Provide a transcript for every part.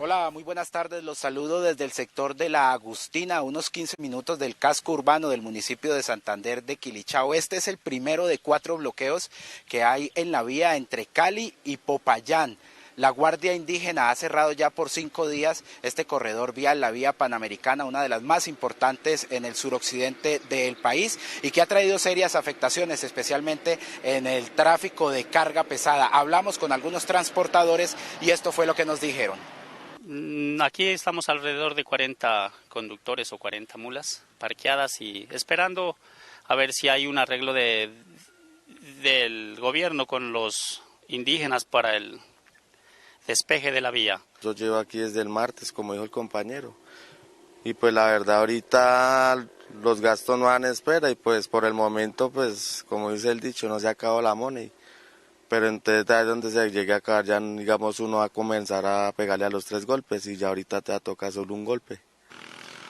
Hola, muy buenas tardes. Los saludo desde el sector de La Agustina, a unos 15 minutos del casco urbano del municipio de Santander de Quilichao. Este es el primero de 4 bloqueos que hay en la vía entre Cali y Popayán. La Guardia Indígena ha cerrado ya por 5 días este corredor vial, la vía Panamericana, una de las más importantes en el suroccidente del país y que ha traído serias afectaciones, especialmente en el tráfico de carga pesada. Hablamos con algunos transportadores y esto fue lo que nos dijeron. Aquí estamos alrededor de 40 conductores o 40 mulas parqueadas y esperando a ver si hay un arreglo del gobierno con los indígenas para el despeje de la vía. Yo llevo aquí desde el martes, como dijo el compañero, y pues la verdad ahorita los gastos no dan espera y pues por el momento, pues como dice el dicho, no se acabó la money. Pero entonces ahí donde se llegue a acabar, ya digamos uno va a comenzar a pegarle a los 3 golpes y ya ahorita te toca solo un golpe.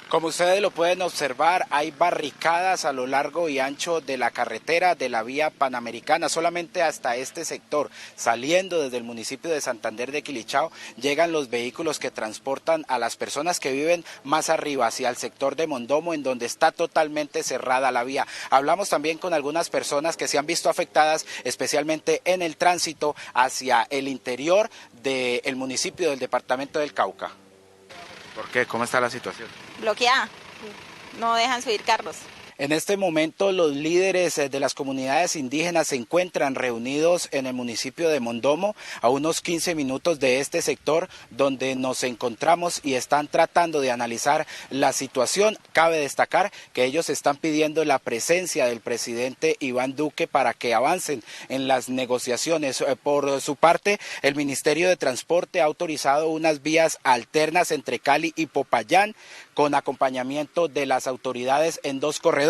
Como ustedes lo pueden observar, hay barricadas a lo largo y ancho de la carretera de la vía Panamericana. Solamente hasta este sector, saliendo desde el municipio de Santander de Quilichao, llegan los vehículos que transportan a las personas que viven más arriba, hacia el sector de Mondomo, en donde está totalmente cerrada la vía. Hablamos también con algunas personas que se han visto afectadas, especialmente en el tránsito hacia el interior del municipio del departamento del Cauca. ¿Por qué? ¿Cómo está la situación? Bloqueada, no dejan subir carros. En este momento los líderes de las comunidades indígenas se encuentran reunidos en el municipio de Mondomo, a unos 15 minutos de este sector donde nos encontramos y están tratando de analizar la situación. Cabe destacar que ellos están pidiendo la presencia del presidente Iván Duque para que avancen en las negociaciones. Por su parte, el Ministerio de Transporte ha autorizado unas vías alternas entre Cali y Popayán con acompañamiento de las autoridades en 2 corredores.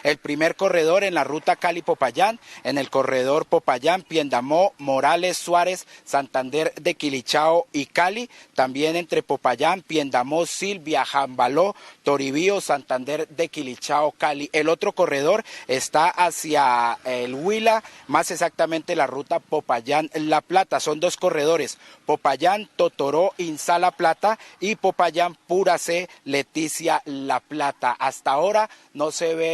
El primer corredor en la ruta Cali-Popayán, en el corredor Popayán-Piendamó, Morales, Suárez, Santander de Quilichao y Cali. También entre Popayán, Piendamó, Silvia, Jambaló, Toribío, Santander de Quilichao, Cali. El otro corredor está hacia el Huila, más exactamente la ruta Popayán-La Plata. Son 2 corredores, Popayán, Totoró, Insala Plata y Popayán, Puracé, Leticia, La Plata. Hasta ahora no se ve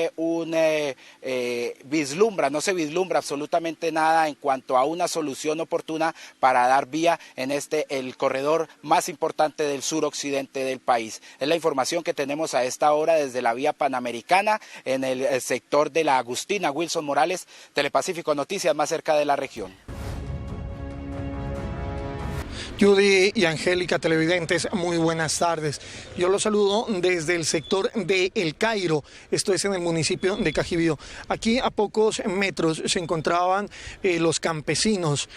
no se vislumbra absolutamente nada en cuanto a una solución oportuna para dar vía en el corredor más importante del suroccidente del país. Es la información que tenemos a esta hora desde la vía Panamericana en el sector de La Agustina. Wilson Morales, Telepacífico Noticias, más cerca de la región. Judy y Angélica, televidentes, muy buenas tardes. Yo los saludo desde el sector de El Cairo, esto es en el municipio de Cajibío. Aquí a pocos metros se encontraban los campesinos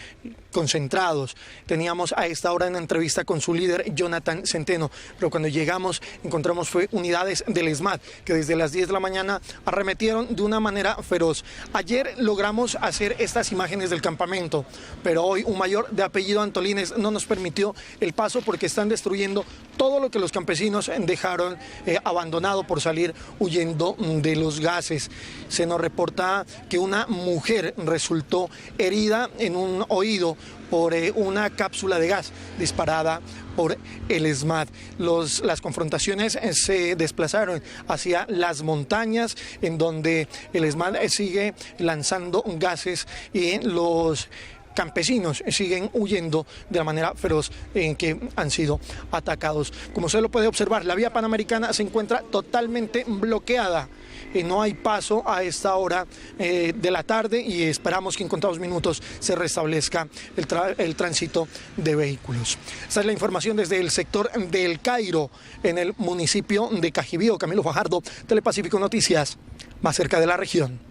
concentrados. Teníamos a esta hora una entrevista con su líder, Jonathan Centeno, pero cuando llegamos encontramos fue unidades del ESMAD que desde las 10 de la mañana arremetieron de una manera feroz. Ayer logramos hacer estas imágenes del campamento, pero hoy un mayor de apellido Antolines no nos permitió el paso porque están destruyendo todo lo que los campesinos dejaron abandonado por salir huyendo de los gases. Se nos reporta que una mujer resultó herida en un oído por una cápsula de gas disparada por el ESMAD. Las confrontaciones se desplazaron hacia las montañas, en donde el ESMAD sigue lanzando gases y los campesinos siguen huyendo de la manera feroz en que han sido atacados. Como usted lo puede observar, la vía Panamericana se encuentra totalmente bloqueada. No hay paso a esta hora de la tarde y esperamos que en contados minutos se restablezca el tránsito de vehículos. Esta es la información desde el sector del Cairo, en el municipio de Cajibío. Camilo Fajardo, Telepacífico Noticias, más cerca de la región.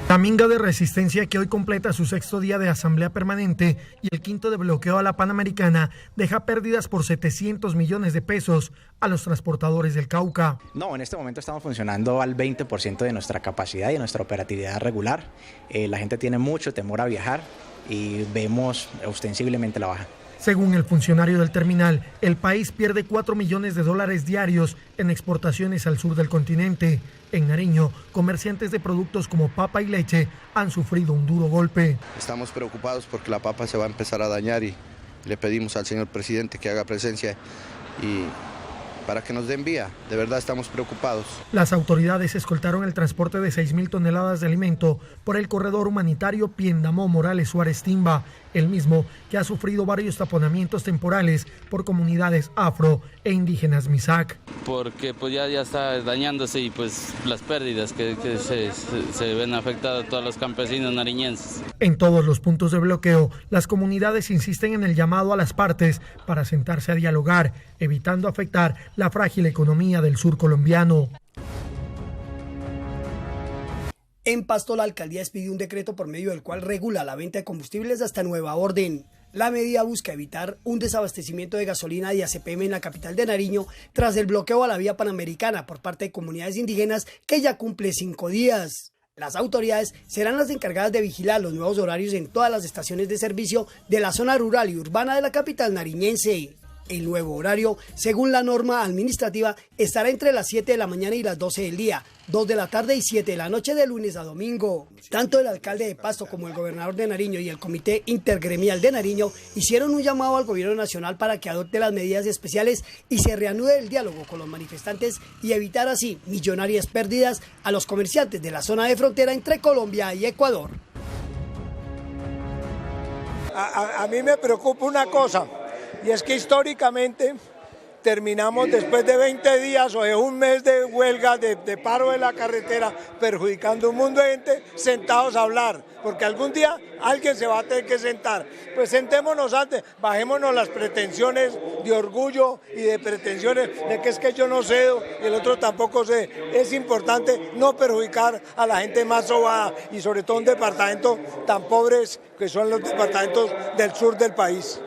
La minga de resistencia, que hoy completa su 6º día de asamblea permanente y el 5º de bloqueo a la Panamericana, deja pérdidas por 700 millones de pesos a los transportadores del Cauca. No, en este momento estamos funcionando al 20% de nuestra capacidad y de nuestra operatividad regular. La gente tiene mucho temor a viajar y vemos ostensiblemente la baja. Según el funcionario del terminal, el país pierde $4 millones diarios en exportaciones al sur del continente. En Nariño, comerciantes de productos como papa y leche han sufrido un duro golpe. Estamos preocupados porque la papa se va a empezar a dañar y Le pedimos al señor presidente que haga presencia y para que nos den vía. De verdad estamos preocupados. Las autoridades escoltaron el transporte de 6.000 toneladas de alimento por el corredor humanitario Piendamó Morales Suárez Timba, el mismo que ha sufrido varios taponamientos temporales por comunidades afro e indígenas Misak. Porque pues ya está dañándose y pues las pérdidas que se ven afectadas a todos los campesinos nariñenses. En todos los puntos de bloqueo, las comunidades insisten en el llamado a las partes para sentarse a dialogar, evitando afectar la frágil economía del sur colombiano. En Pasto, la alcaldía expidió un decreto por medio del cual regula la venta de combustibles hasta nueva orden. La medida busca evitar un desabastecimiento de gasolina y ACPM en la capital de Nariño tras el bloqueo a la vía panamericana por parte de comunidades indígenas que ya cumple 5 días. Las autoridades serán las encargadas de vigilar los nuevos horarios en todas las estaciones de servicio de la zona rural y urbana de la capital nariñense. El nuevo horario, según la norma administrativa, estará entre las 7 de la mañana y las 12 del día, 2 de la tarde y 7 de la noche de lunes a domingo. Tanto el alcalde de Pasto como el gobernador de Nariño y el Comité Intergremial de Nariño hicieron un llamado al gobierno nacional para que adopte las medidas especiales y se reanude el diálogo con los manifestantes y evitar así millonarias pérdidas a los comerciantes de la zona de frontera entre Colombia y Ecuador. A mí me preocupa una cosa. Y es que históricamente terminamos después de 20 días o de un mes de huelga, de paro de la carretera, perjudicando a un mundo de gente sentados a hablar, porque algún día alguien se va a tener que sentar. Pues sentémonos antes, bajémonos las pretensiones de orgullo y de pretensiones de que es que yo no cedo y el otro tampoco cede. Es importante no perjudicar a la gente más sobada y sobre todo en departamentos tan pobres que son los departamentos del sur del país.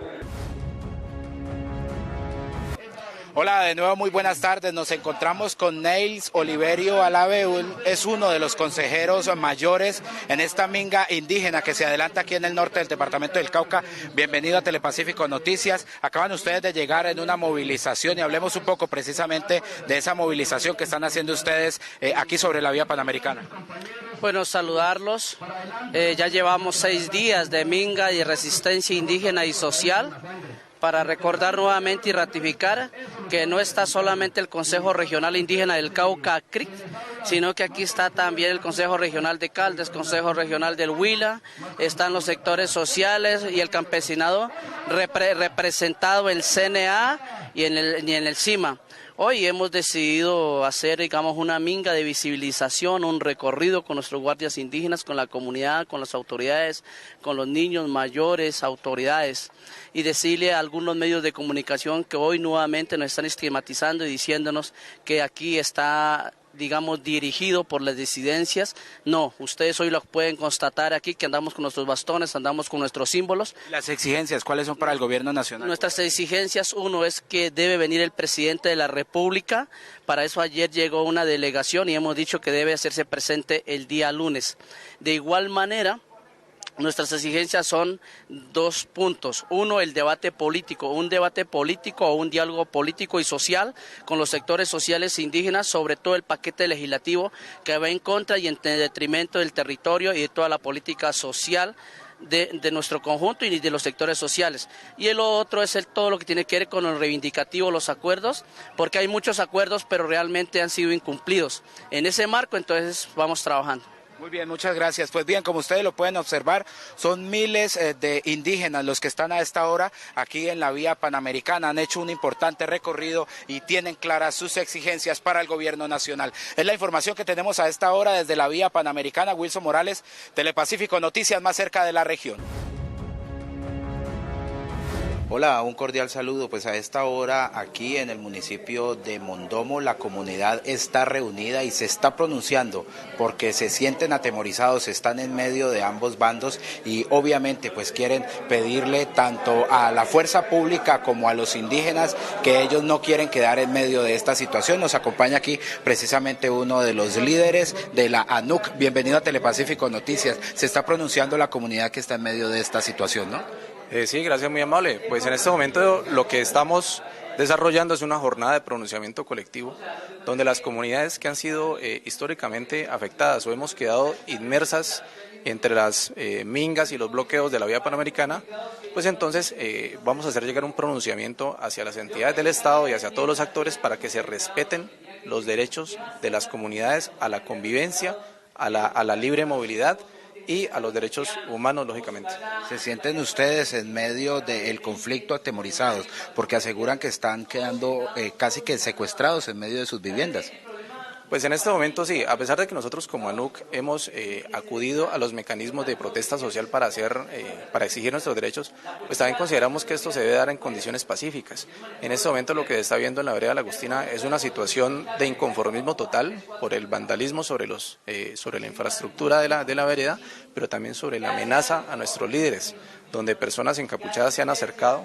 Hola, de nuevo muy buenas tardes. Nos encontramos con Neils Oliverio Alabeul, es uno de los consejeros mayores en esta minga indígena que se adelanta aquí en el norte del departamento del Cauca. Bienvenido a Telepacífico Noticias. Acaban ustedes de llegar en una movilización y hablemos un poco precisamente de esa movilización que están haciendo ustedes aquí sobre la vía panamericana. Bueno, saludarlos. Ya llevamos 6 días de minga y resistencia indígena y social, para recordar nuevamente y ratificar que no está solamente el Consejo Regional Indígena del Cauca, CRIC, sino que aquí está también el Consejo Regional de Caldas, Consejo Regional del Huila, están los sectores sociales y el campesinado representado en el CNA y en el CIMA. Hoy hemos decidido hacer, digamos, una minga de visibilización, un recorrido con nuestros guardias indígenas, con la comunidad, con las autoridades, con los niños mayores, autoridades, y decirle a algunos medios de comunicación que hoy nuevamente nos están estigmatizando y diciéndonos que aquí está, digamos, dirigido por las disidencias. No, ustedes hoy lo pueden constatar aquí, que andamos con nuestros bastones, andamos con nuestros símbolos. Las exigencias, ¿cuáles son para el gobierno nacional? Nuestras exigencias, uno es que debe venir el presidente de la República. Para eso ayer llegó una delegación y hemos dicho que debe hacerse presente el día lunes. De igual manera, nuestras exigencias son 2 puntos. Uno, el debate político, un debate político o un diálogo político y social con los sectores sociales indígenas, sobre todo el paquete legislativo que va en contra y en detrimento del territorio y de toda la política social de nuestro conjunto y de los sectores sociales. Y el otro es todo lo que tiene que ver con el reivindicativo, los acuerdos, porque hay muchos acuerdos pero realmente han sido incumplidos. En ese marco entonces vamos trabajando. Muy bien, muchas gracias. Pues bien, como ustedes lo pueden observar, son miles de indígenas los que están a esta hora aquí en la vía panamericana. Han hecho un importante recorrido y tienen claras sus exigencias para el gobierno nacional. Es la información que tenemos a esta hora desde la vía panamericana. Wilson Morales, Telepacífico Noticias, más cerca de la región. Hola, un cordial saludo. Pues a esta hora aquí en el municipio de Mondomo la comunidad está reunida y se está pronunciando porque se sienten atemorizados, están en medio de ambos bandos y obviamente pues quieren pedirle tanto a la fuerza pública como a los indígenas que ellos no quieren quedar en medio de esta situación. Nos acompaña aquí precisamente uno de los líderes de la ANUC. Bienvenido a Telepacífico Noticias. Se está pronunciando la comunidad que está en medio de esta situación, ¿no? Sí, gracias, muy amable. Pues en este momento lo que estamos desarrollándose una jornada de pronunciamiento colectivo donde las comunidades que han sido históricamente afectadas o hemos quedado inmersas entre las mingas y los bloqueos de la vía panamericana, pues entonces vamos a hacer llegar un pronunciamiento hacia las entidades del Estado y hacia todos los actores para que se respeten los derechos de las comunidades a la convivencia, a la libre movilidad y a los derechos humanos, lógicamente. ¿Se sienten ustedes en medio del conflicto atemorizados? Porque aseguran que están quedando casi que secuestrados en medio de sus viviendas. Pues en este momento sí, a pesar de que nosotros como ANUC hemos acudido a los mecanismos de protesta social para exigir nuestros derechos, pues también consideramos que esto se debe dar en condiciones pacíficas. En este momento lo que se está viendo en la vereda La Agustina es una situación de inconformismo total por el vandalismo sobre la infraestructura de la vereda, pero también sobre la amenaza a nuestros líderes, donde personas encapuchadas se han acercado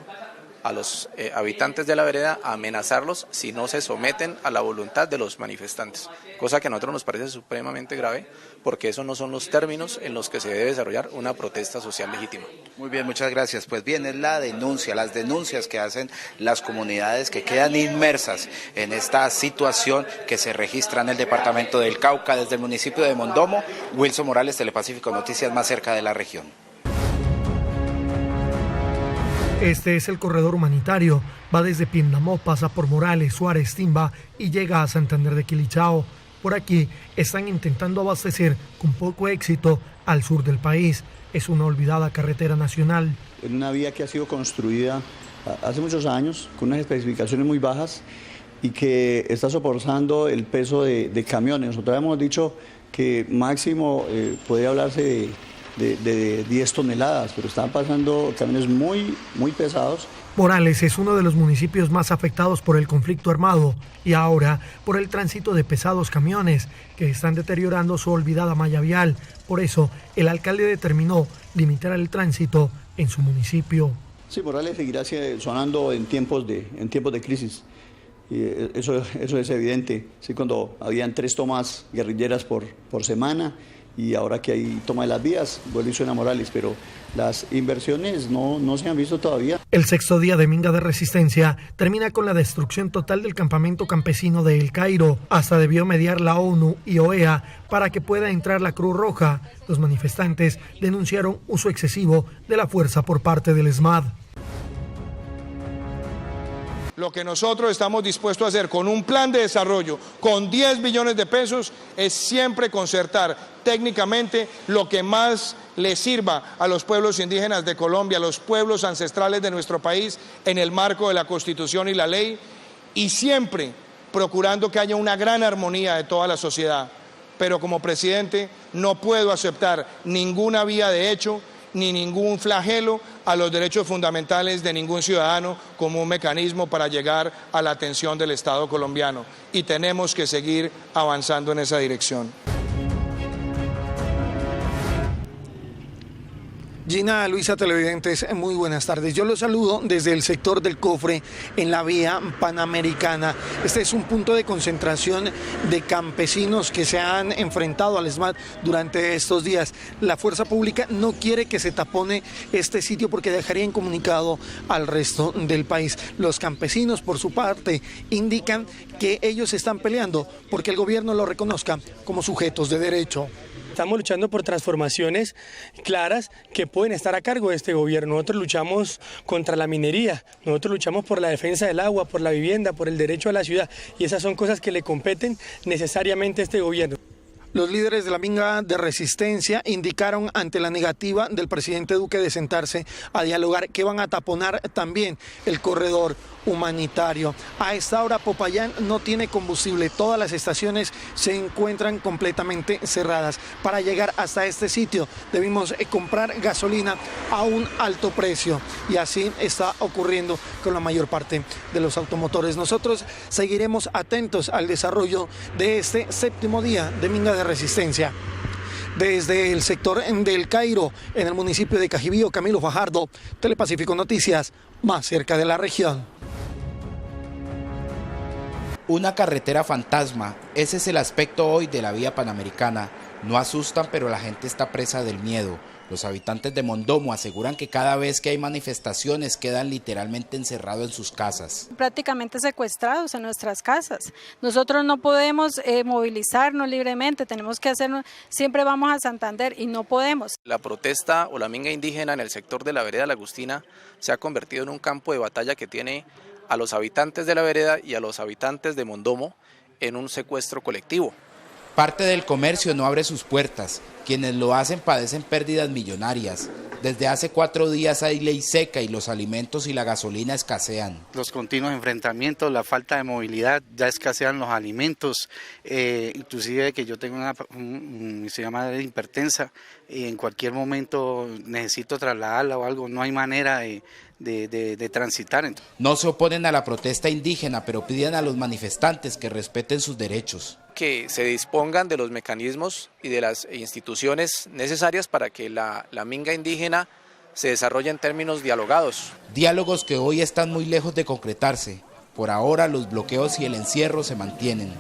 a los habitantes de la vereda a amenazarlos si no se someten a la voluntad de los manifestantes, cosa que a nosotros nos parece supremamente grave porque esos no son los términos en los que se debe desarrollar una protesta social legítima. Muy bien, muchas gracias. Pues bien, es las denuncias que hacen las comunidades que quedan inmersas en esta situación que se registra en el departamento del Cauca desde el municipio de Mondomo. Wilson Morales, Telepacífico Noticias, más cerca de la región. Este es el corredor humanitario, va desde Pindamó, pasa por Morales, Suárez, Timba y llega a Santander de Quilichao. Por aquí están intentando abastecer con poco éxito al sur del país. Es una olvidada carretera nacional. En una vía que ha sido construida hace muchos años con unas especificaciones muy bajas y que está soportando el peso de camiones. Nosotros hemos dicho que máximo podría hablarse de 10 toneladas, pero están pasando camiones muy pesados. Morales es uno de los municipios más afectados por el conflicto armado y ahora por el tránsito de pesados camiones que están deteriorando su olvidada malla vial. Por eso, el alcalde determinó limitar el tránsito en su municipio. Sí, Morales seguirá sonando en tiempos de crisis. Y eso es evidente. Sí, cuando habían 3 tomas guerrilleras por semana, y ahora que hay toma de las vías, vuelve y suena Morales, pero las inversiones no se han visto todavía. El 6º día de minga de resistencia termina con la destrucción total del campamento campesino de El Cairo. Hasta debió mediar la ONU y OEA para que pueda entrar la Cruz Roja. Los manifestantes denunciaron uso excesivo de la fuerza por parte del ESMAD. Lo que nosotros estamos dispuestos a hacer con un plan de desarrollo, con 10 billones de pesos, es siempre concertar técnicamente lo que más le sirva a los pueblos indígenas de Colombia, a los pueblos ancestrales de nuestro país, en el marco de la Constitución y la ley, y siempre procurando que haya una gran armonía de toda la sociedad. Pero como presidente no puedo aceptar ninguna vía de hecho ni ningún flagelo a los derechos fundamentales de ningún ciudadano como un mecanismo para llegar a la atención del Estado colombiano. Y tenemos que seguir avanzando en esa dirección. Gina, Luisa, televidentes, muy buenas tardes. Yo los saludo desde el sector del Cofre en la vía panamericana. Este es un punto de concentración de campesinos que se han enfrentado al ESMAD durante estos días. La fuerza pública no quiere que se tapone este sitio porque dejaría incomunicado al resto del país. Los campesinos, por su parte, indican que ellos están peleando porque el gobierno lo reconozca como sujetos de derecho. Estamos luchando por transformaciones claras que pueden estar a cargo de este gobierno. Nosotros luchamos contra la minería, nosotros luchamos por la defensa del agua, por la vivienda, por el derecho a la ciudad, y esas son cosas que le competen necesariamente a este gobierno. Los líderes de la minga de resistencia indicaron ante la negativa del presidente Duque de sentarse a dialogar que van a taponar también el corredor humanitario. A esta hora Popayán no tiene combustible, todas las estaciones se encuentran completamente cerradas. Para llegar hasta este sitio debimos comprar gasolina a un alto precio y así está ocurriendo con la mayor parte de los automotores. Nosotros seguiremos atentos al desarrollo de este 7º día de minga de resistencia. Desde el sector del Cairo, en el municipio de Cajibío, Camilo Fajardo, Telepacífico Noticias, más cerca de la región. Una carretera fantasma, ese es el aspecto hoy de la vía panamericana. No asustan, pero la gente está presa del miedo. Los habitantes de Mondomo aseguran que cada vez que hay manifestaciones quedan literalmente encerrados en sus casas. Prácticamente secuestrados en nuestras casas. Nosotros no podemos movilizarnos libremente, tenemos que hacerlo, siempre vamos a Santander y no podemos. La protesta o la minga indígena en el sector de la vereda La Agustina se ha convertido en un campo de batalla que tiene a los habitantes de la vereda y a los habitantes de Mondomo en un secuestro colectivo. Parte del comercio no abre sus puertas. Quienes lo hacen padecen pérdidas millonarias. Desde hace 4 días hay ley seca y los alimentos y la gasolina escasean. Los continuos enfrentamientos, la falta de movilidad, ya escasean los alimentos, inclusive que yo tengo se llama hipertensa y en cualquier momento necesito trasladarla o algo, no hay manera de transitar. No se oponen a la protesta indígena, pero piden a los manifestantes que respeten sus derechos. Que se dispongan de los mecanismos y de las instituciones necesarias para que la minga indígena se desarrolle en términos dialogados. Diálogos que hoy están muy lejos de concretarse. Por ahora los bloqueos y el encierro se mantienen.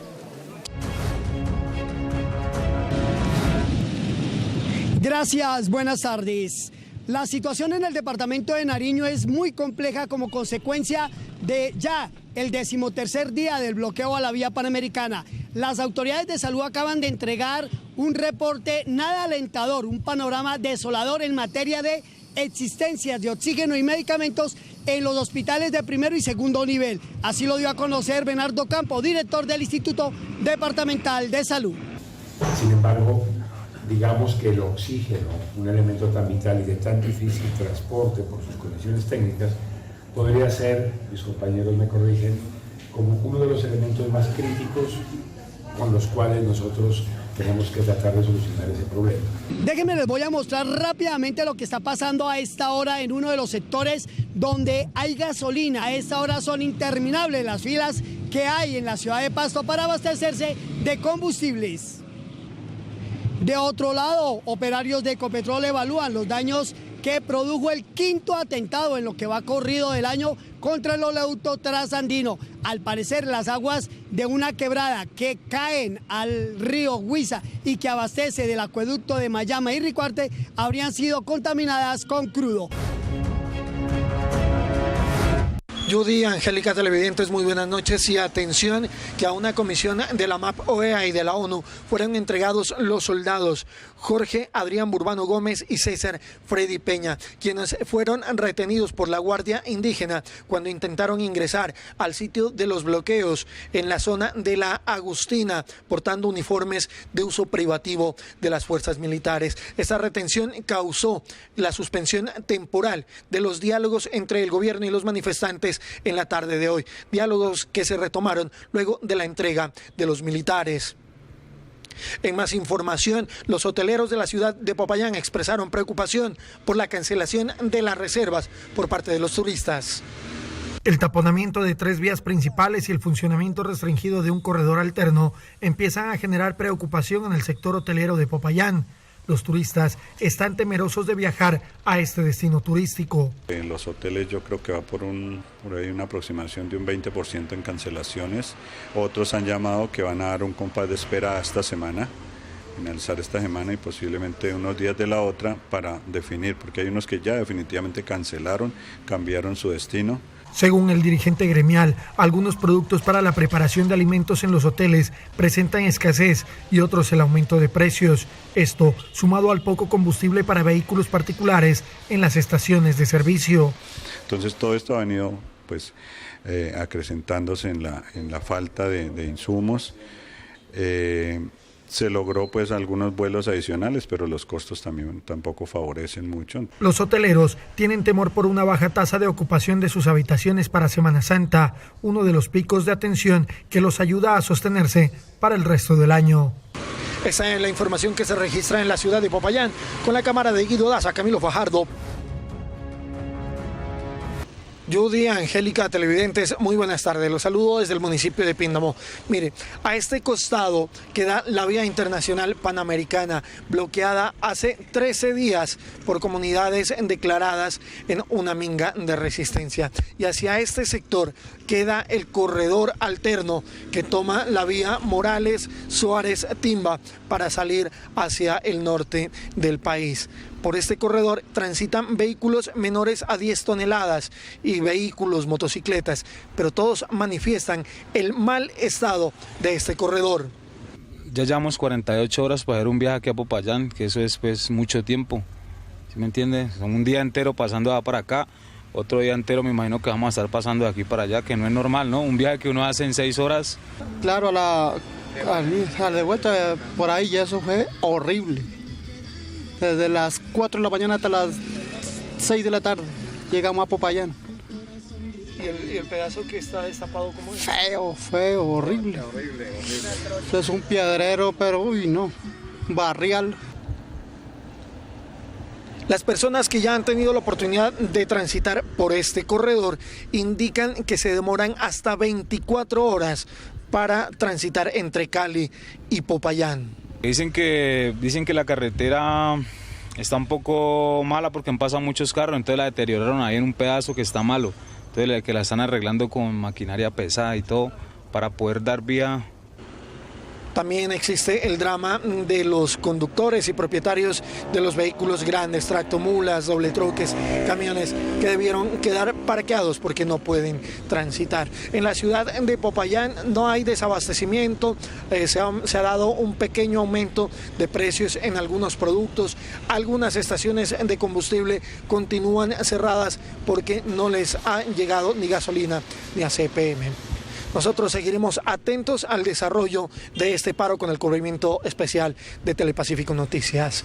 Gracias, buenas tardes. La situación en el departamento de Nariño es muy compleja como consecuencia de ya el 13º día del bloqueo a la vía panamericana. Las autoridades de salud acaban de entregar un reporte nada alentador, un panorama desolador en materia de existencias de oxígeno y medicamentos en los hospitales de primero y segundo nivel. Así lo dio a conocer Bernardo Campo, director del Instituto Departamental de Salud. Sin embargo, digamos que el oxígeno, un elemento tan vital y de tan difícil transporte por sus condiciones técnicas, podría ser, mis compañeros me corrigen, como uno de los elementos más críticos con los cuales nosotros tenemos que tratar de solucionar ese problema. Déjenme, les voy a mostrar rápidamente lo que está pasando a esta hora en uno de los sectores donde hay gasolina. A esta hora son interminables las filas que hay en la ciudad de Pasto para abastecerse de combustibles. De otro lado, operarios de Ecopetrol evalúan los daños que produjo el 5º atentado en lo que va corrido del año contra el oleoducto trasandino. Al parecer, las aguas de una quebrada que caen al río Huiza y que abastece del acueducto de Mayama y Ricuarte habrían sido contaminadas con crudo. Judy, Angélica, televidentes, muy buenas noches y atención que a una comisión de la MAP OEA y de la ONU fueron entregados los soldados Jorge Adrián Burbano Gómez y César Freddy Peña, quienes fueron retenidos por la Guardia Indígena cuando intentaron ingresar al sitio de los bloqueos en la zona de La Agustina, portando uniformes de uso privativo de las fuerzas militares. Esta retención causó la suspensión temporal de los diálogos entre el gobierno y los manifestantes en la tarde de hoy, diálogos que se retomaron luego de la entrega de los militares. En más información, los hoteleros de la ciudad de Popayán expresaron preocupación por la cancelación de las reservas por parte de los turistas. El taponamiento de 3 vías principales y el funcionamiento restringido de un corredor alterno empiezan a generar preocupación en el sector hotelero de Popayán. Los turistas están temerosos de viajar a este destino turístico. En los hoteles yo creo que va por ahí una aproximación de un 20% en cancelaciones. Otros han llamado que van a dar un compás de espera esta semana, finalizar esta semana y posiblemente unos días de la otra para definir, porque hay unos que ya definitivamente cancelaron, cambiaron su destino. Según el dirigente gremial, algunos productos para la preparación de alimentos en los hoteles presentan escasez y otros el aumento de precios. Esto sumado al poco combustible para vehículos particulares en las estaciones de servicio. Entonces todo esto ha venido acrecentándose en la falta de insumos. Se logró pues algunos vuelos adicionales, pero los costos también tampoco favorecen mucho. Los hoteleros tienen temor por una baja tasa de ocupación de sus habitaciones para Semana Santa, uno de los picos de atención que los ayuda a sostenerse para el resto del año. Esa es la información que se registra en la ciudad de Popayán. Con la cámara de Guido Daza, Camilo Fajardo. Judy, Angélica, televidentes, muy buenas tardes. Los saludo desde el municipio de Píndamo. Mire, a este costado queda la vía internacional panamericana, bloqueada hace 13 días por comunidades declaradas en una minga de resistencia. Y hacia este sector queda el corredor alterno que toma la vía Morales Suárez Timba para salir hacia el norte del país. por este corredor transitan vehículos menores a 10 toneladas y vehículos, motocicletas, pero todos manifiestan el mal estado de este corredor. Ya llevamos 48 horas para hacer un viaje aquí a Popayán, que eso es pues mucho tiempo, ¿sí me entiende? Son un día entero pasando de allá para acá, otro día entero me imagino que vamos a estar pasando de aquí para allá, que no es normal, ¿no? Un viaje que uno hace en 6 horas. Claro, a la de vuelta por ahí ya eso fue horrible. Desde las 4 de la mañana hasta las 6 de la tarde llegamos a Popayán. ¿Y el pedazo que está destapado cómo es? Feo, horrible. Eso es un piedrero, pero uy no, barrial. Las personas que ya han tenido la oportunidad de transitar por este corredor indican que se demoran hasta 24 horas para transitar entre Cali y Popayán. Dicen que la carretera está un poco mala porque han pasado muchos carros, entonces la deterioraron ahí en un pedazo que está malo. Entonces que la están arreglando con maquinaria pesada y todo para poder dar vía. También existe el drama de los conductores y propietarios de los vehículos grandes, tractomulas, doble troques, camiones, que debieron quedar parqueados porque no pueden transitar. En la ciudad de Popayán no hay desabastecimiento, se ha dado un pequeño aumento de precios en algunos productos. Algunas estaciones de combustible continúan cerradas porque no les ha llegado ni gasolina ni ACPM. Nosotros seguiremos atentos al desarrollo de este paro con el cubrimiento especial de Telepacífico Noticias.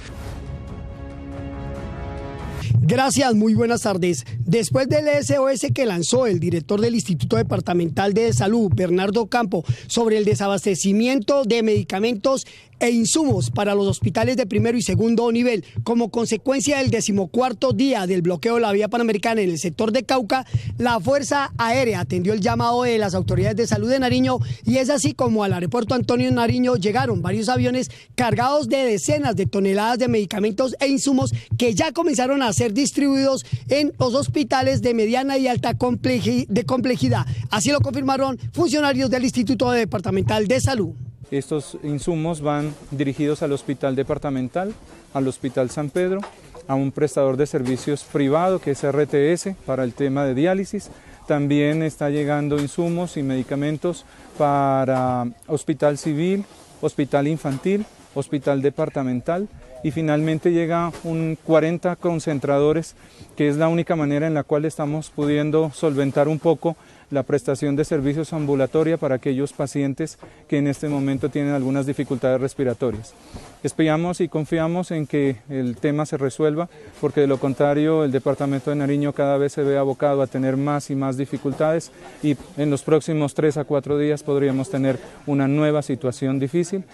Gracias, muy buenas tardes. Después del SOS que lanzó el director del Instituto Departamental de Salud, Bernardo Campo, sobre el desabastecimiento de medicamentos e insumos para los hospitales de primero y segundo nivel, como consecuencia del 14º día del bloqueo de la vía panamericana en el sector de Cauca, la Fuerza Aérea atendió el llamado de las autoridades de salud de Nariño y es así como al aeropuerto Antonio Nariño llegaron varios aviones cargados de decenas de toneladas de medicamentos e insumos que ya comenzaron a ser distribuidos en los hospitales de mediana y alta complejidad. Así lo confirmaron funcionarios del Instituto Departamental de Salud. Estos insumos van dirigidos al hospital departamental, al hospital San Pedro, a un prestador de servicios privado que es RTS para el tema de diálisis. También está llegando insumos y medicamentos para hospital civil, hospital infantil, hospital departamental y finalmente llega un 40 concentradores, que es la única manera en la cual estamos pudiendo solventar un poco la prestación de servicios ambulatoria para aquellos pacientes que en este momento tienen algunas dificultades respiratorias. Esperamos y confiamos en que el tema se resuelva, porque de lo contrario el departamento de Nariño cada vez se ve abocado a tener más y más dificultades y en los próximos 3 a 4 días podríamos tener una nueva situación difícil.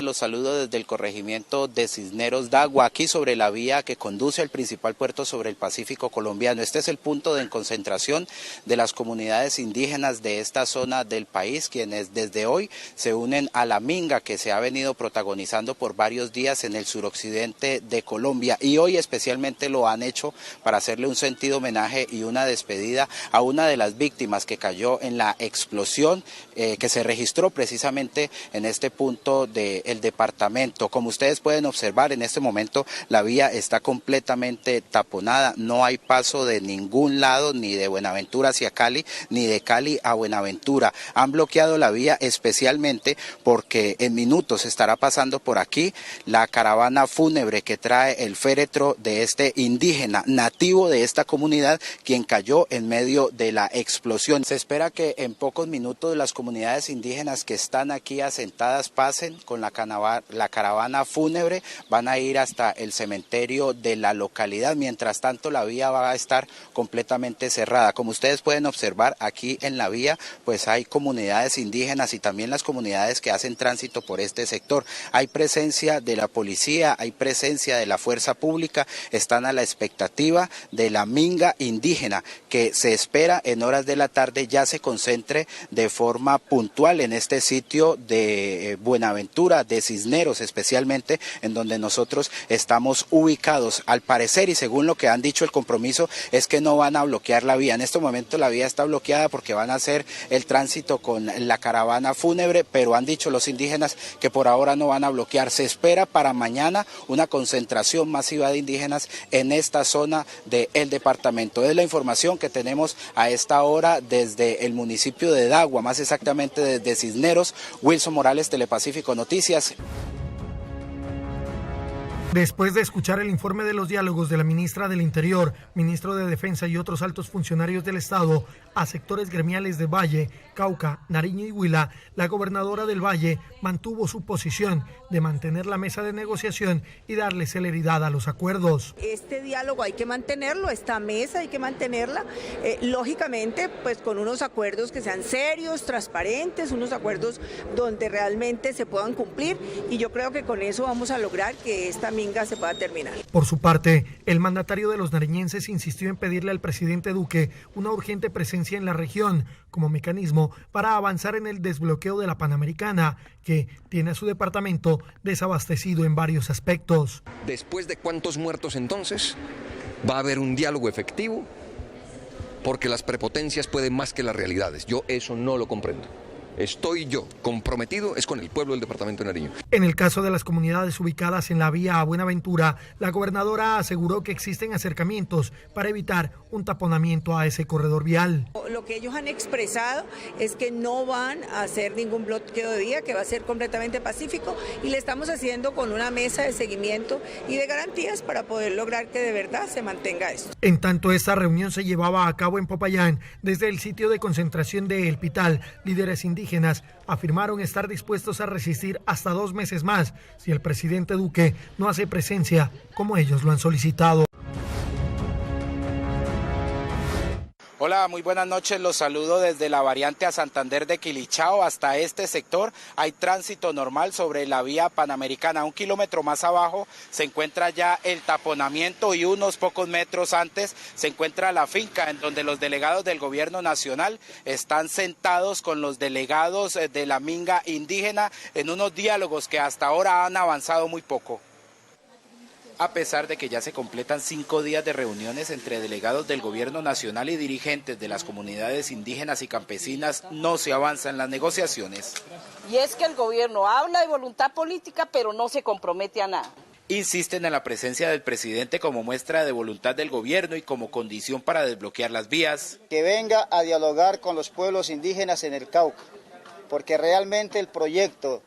Los saludo desde el corregimiento de Cisneros de Agua, aquí sobre la vía que conduce al principal puerto sobre el Pacífico colombiano. Este es el punto de concentración de las comunidades indígenas de esta zona del país, quienes desde hoy se unen a la minga que se ha venido protagonizando por varios días en el suroccidente de Colombia, y hoy especialmente lo han hecho para hacerle un sentido homenaje y una despedida a una de las víctimas que cayó en la explosión que se registró precisamente en este punto del departamento. Como ustedes pueden observar, en este momento la vía está completamente taponada, no hay paso de ningún lado, ni de Buenaventura hacia Cali, ni de Cali a Buenaventura. Han bloqueado la vía especialmente porque en minutos estará pasando por aquí la caravana fúnebre que trae el féretro de este indígena nativo de esta comunidad, quien cayó en medio de la explosión. Se espera que en pocos minutos las comunidades indígenas que están aquí asentadas pasen con la caravana fúnebre, van a ir hasta el cementerio de la localidad. Mientras tanto, la vía va a estar completamente cerrada. Como ustedes pueden observar, aquí en la vía pues hay comunidades indígenas y también las comunidades que hacen tránsito por este sector. Hay presencia de la policía, hay presencia de la fuerza pública, están a la expectativa de la minga indígena que se espera en horas de la tarde ya se concentre de forma puntual en este sitio de Buenaventura, de Cisneros especialmente, en donde nosotros estamos ubicados. Al parecer, y según lo que han dicho, el compromiso es que no van a bloquear la vía. En este momento la vía está bloqueada porque van a hacer el tránsito con la caravana fúnebre, pero han dicho los indígenas que por ahora no van a bloquear. Se espera para mañana una concentración masiva de indígenas en esta zona del departamento. Es la información que tenemos a esta hora desde el municipio de Dagua, más exactamente desde Cisneros. Wilson Morales, Telepacífico Noticias. Después de escuchar el informe de los diálogos de la ministra del Interior, ministro de Defensa y otros altos funcionarios del Estado a sectores gremiales de Valle, Cauca, Nariño y Huila, la gobernadora del Valle mantuvo su posición de mantener la mesa de negociación y darle celeridad a los acuerdos. Este diálogo hay que mantenerlo, esta mesa hay que mantenerla, lógicamente pues con unos acuerdos que sean serios, transparentes, unos acuerdos donde realmente se puedan cumplir, y yo creo que con eso vamos a lograr que esta minga se pueda terminar. Por su parte, el mandatario de los nariñenses insistió en pedirle al presidente Duque una urgente presencia en la región como mecanismo para avanzar en el desbloqueo de la Panamericana, que tiene a su departamento desabastecido en varios aspectos. Después de cuántos muertos entonces va a haber un diálogo efectivo, porque las prepotencias pueden más que las realidades. Yo eso no lo comprendo. Estoy yo comprometido es con el pueblo del departamento de Nariño. En el caso de las comunidades ubicadas en la vía a Buenaventura, la gobernadora aseguró que existen acercamientos para evitar un taponamiento a ese corredor vial. Lo que ellos han expresado es que no van a hacer ningún bloqueo de vía, que va a ser completamente pacífico, y le estamos haciendo con una mesa de seguimiento y de garantías para poder lograr que de verdad se mantenga esto. En tanto, esta reunión se llevaba a cabo en Popayán, desde el sitio de concentración de El Pital. Líderes indígenas afirmaron estar dispuestos a resistir hasta 2 meses más si el presidente Duque no hace presencia como ellos lo han solicitado. Hola, muy buenas noches, los saludo desde la variante a Santander de Quilichao hasta este sector. Hay tránsito normal sobre la vía Panamericana. 1 kilómetro más abajo se encuentra ya el taponamiento y unos pocos metros antes se encuentra la finca en donde los delegados del gobierno nacional están sentados con los delegados de la minga indígena en unos diálogos que hasta ahora han avanzado muy poco. A pesar de que ya se completan 5 días de reuniones entre delegados del gobierno nacional y dirigentes de las comunidades indígenas y campesinas, no se avanza en las negociaciones. Y es que el gobierno habla de voluntad política, pero no se compromete a nada. Insisten en la presencia del presidente como muestra de voluntad del gobierno y como condición para desbloquear las vías. Que venga a dialogar con los pueblos indígenas en el Cauca, porque realmente el proyecto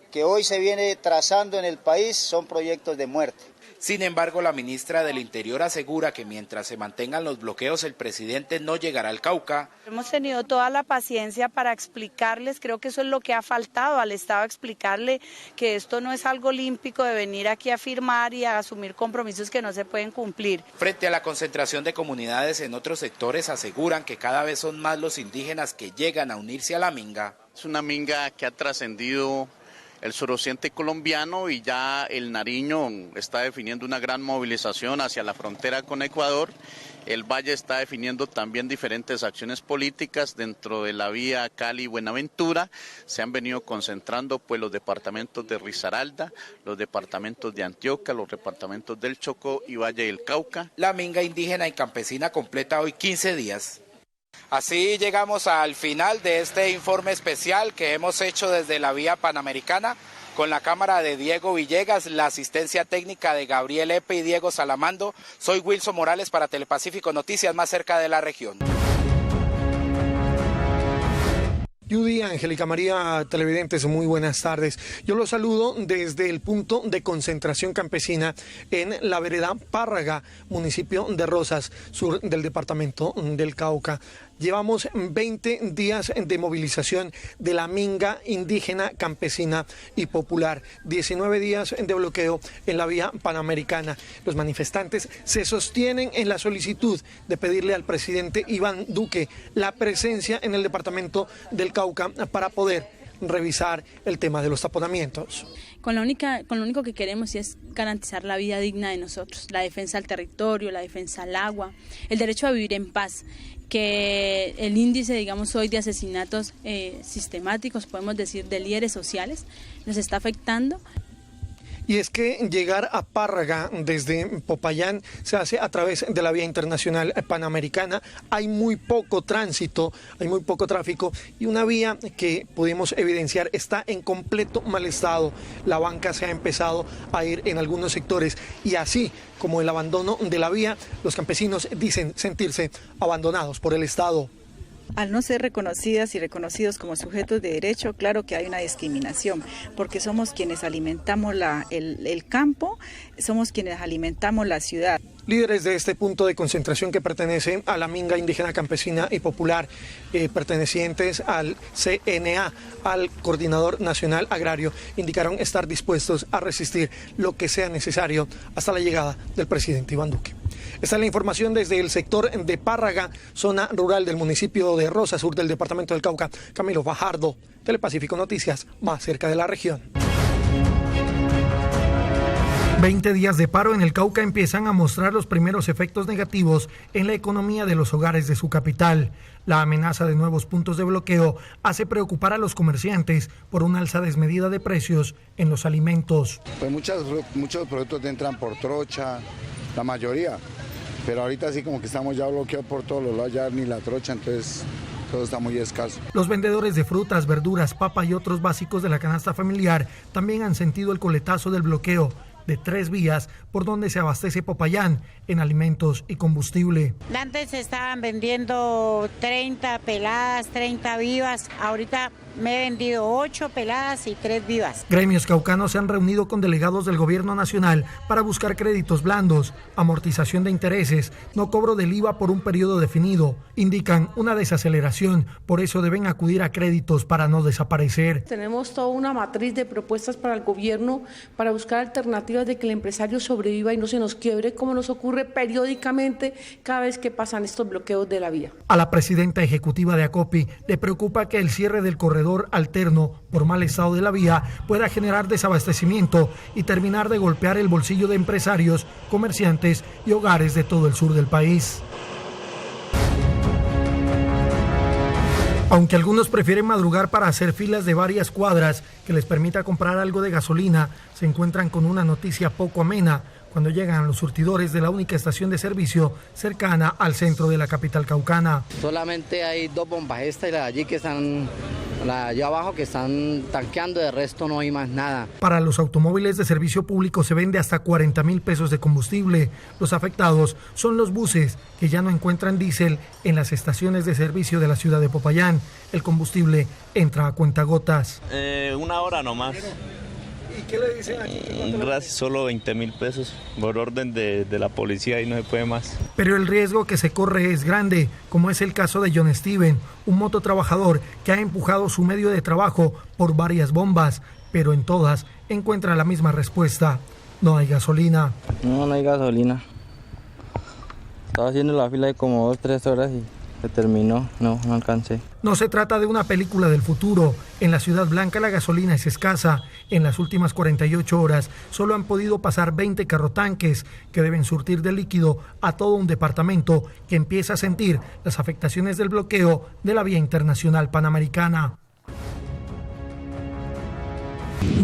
que hoy se viene trazando en el país son proyectos de muerte. Sin embargo, la ministra del Interior asegura que mientras se mantengan los bloqueos, el presidente no llegará al Cauca. Hemos tenido toda la paciencia para explicarles, creo que eso es lo que ha faltado al Estado, explicarle que esto no es algo olímpico de venir aquí a firmar y a asumir compromisos que no se pueden cumplir. Frente a la concentración de comunidades en otros sectores, aseguran que cada vez son más los indígenas que llegan a unirse a la minga. Es una minga que ha trascendido el suroccidente colombiano y ya el Nariño está definiendo una gran movilización hacia la frontera con Ecuador. El Valle está definiendo también diferentes acciones políticas dentro de la vía Cali-Buenaventura. Se han venido concentrando pues los departamentos de Risaralda, los departamentos de Antioquia, los departamentos del Chocó y Valle del Cauca. La minga indígena y campesina completa hoy 15 días. Así llegamos al final de este informe especial que hemos hecho desde la vía Panamericana con la cámara de Diego Villegas, la asistencia técnica de Gabriel Epe y Diego Salamando. Soy Wilson Morales para Telepacífico Noticias, más cerca de la región. Judy, Angélica María, televidentes, muy buenas tardes. Yo los saludo desde el punto de concentración campesina en la vereda Párraga, municipio de Rosas, sur del departamento del Cauca. Llevamos 20 días de movilización de la minga indígena, campesina y popular. 19 días de bloqueo en la vía Panamericana. Los manifestantes se sostienen en la solicitud de pedirle al presidente Iván Duque la presencia en el departamento del Cauca para poder revisar el tema de los taponamientos. Con lo único que queremos es garantizar la vida digna de nosotros, la defensa al territorio, la defensa al agua, el derecho a vivir en paz. que el índice, digamos, hoy de asesinatos sistemáticos, podemos decir, de líderes sociales, nos está afectando. Y es que llegar a Párraga desde Popayán se hace a través de la vía internacional panamericana. Hay muy poco tránsito, hay muy poco tráfico y una vía que pudimos evidenciar está en completo mal estado. La banca se ha empezado a ir en algunos sectores y así como el abandono de la vía, los campesinos dicen sentirse abandonados por el Estado. Al no ser reconocidas y reconocidos como sujetos de derecho, claro que hay una discriminación, porque somos quienes alimentamos el campo, somos quienes alimentamos la ciudad. Líderes de este punto de concentración que pertenece a la Minga Indígena Campesina y Popular, pertenecientes al CNA, al Coordinador Nacional Agrario, indicaron estar dispuestos a resistir lo que sea necesario hasta la llegada del presidente Iván Duque. Esta es la información desde el sector de Párraga, zona rural del municipio de Rosa, sur del departamento del Cauca. Camilo Fajardo, Telepacífico Noticias, más cerca de la región. 20 días de paro en el Cauca empiezan a mostrar los primeros efectos negativos en la economía de los hogares de su capital. La amenaza de nuevos puntos de bloqueo hace preocupar a los comerciantes por una alza desmedida de precios en los alimentos. Pues muchos productos entran por trocha, la mayoría, pero ahorita sí como que estamos ya bloqueados por todos los lados, ya ni la trocha, entonces todo está muy escaso. Los vendedores de frutas, verduras, papa y otros básicos de la canasta familiar también han sentido el coletazo del bloqueo de 3 vías por donde se abastece Popayán en alimentos y combustible. Antes se estaban vendiendo 30 peladas, 30 vivas, ahorita me he vendido 8 peladas y 3 vivas. Gremios caucanos se han reunido con delegados del gobierno nacional para buscar créditos blandos, amortización de intereses, no cobro del IVA por un periodo definido. Indican una desaceleración, por eso deben acudir a créditos para no desaparecer. Tenemos toda una matriz de propuestas para el gobierno para buscar alternativas de que el empresario sobreviva y no se nos quiebre, como nos ocurre periódicamente cada vez que pasan estos bloqueos de la vía. A la presidenta ejecutiva de ACOPI le preocupa que el cierre del corredor alterno por mal estado de la vía pueda generar desabastecimiento y terminar de golpear el bolsillo de empresarios, comerciantes y hogares de todo el sur del país. Aunque algunos prefieren madrugar para hacer filas de varias cuadras que les permita comprar algo de gasolina, se encuentran con una noticia poco amena cuando llegan a los surtidores de la única estación de servicio cercana al centro de la capital caucana. Solamente hay 2 bombas, esta y la de allí que están, la de allá abajo que están tanqueando, de resto no hay más nada. Para los automóviles de servicio público se vende hasta 40,000 pesos de combustible. Los afectados son los buses que ya no encuentran diésel en las estaciones de servicio de la ciudad de Popayán. El combustible entra a cuentagotas. 1 hora nomás. ¿Y qué le dicen aquí? Gracias, solo 20,000 pesos por orden de la policía y no se puede más. Pero el riesgo que se corre es grande, como es el caso de John Steven, un mototrabajador que ha empujado su medio de trabajo por varias bombas, pero en todas encuentra la misma respuesta: no hay gasolina. No hay gasolina. Estaba haciendo la fila de como 2-3 horas y se terminó, no alcancé. No se trata de una película del futuro. En la Ciudad Blanca la gasolina es escasa. En las últimas 48 horas solo han podido pasar 20 carrotanques que deben surtir de líquido a todo un departamento que empieza a sentir las afectaciones del bloqueo de la vía internacional panamericana.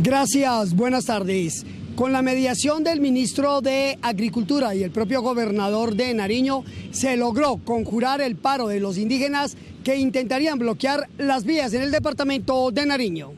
Gracias, buenas tardes. Con la mediación del ministro de Agricultura y el propio gobernador de Nariño, se logró conjurar el paro de los indígenas que intentarían bloquear las vías en el departamento de Nariño.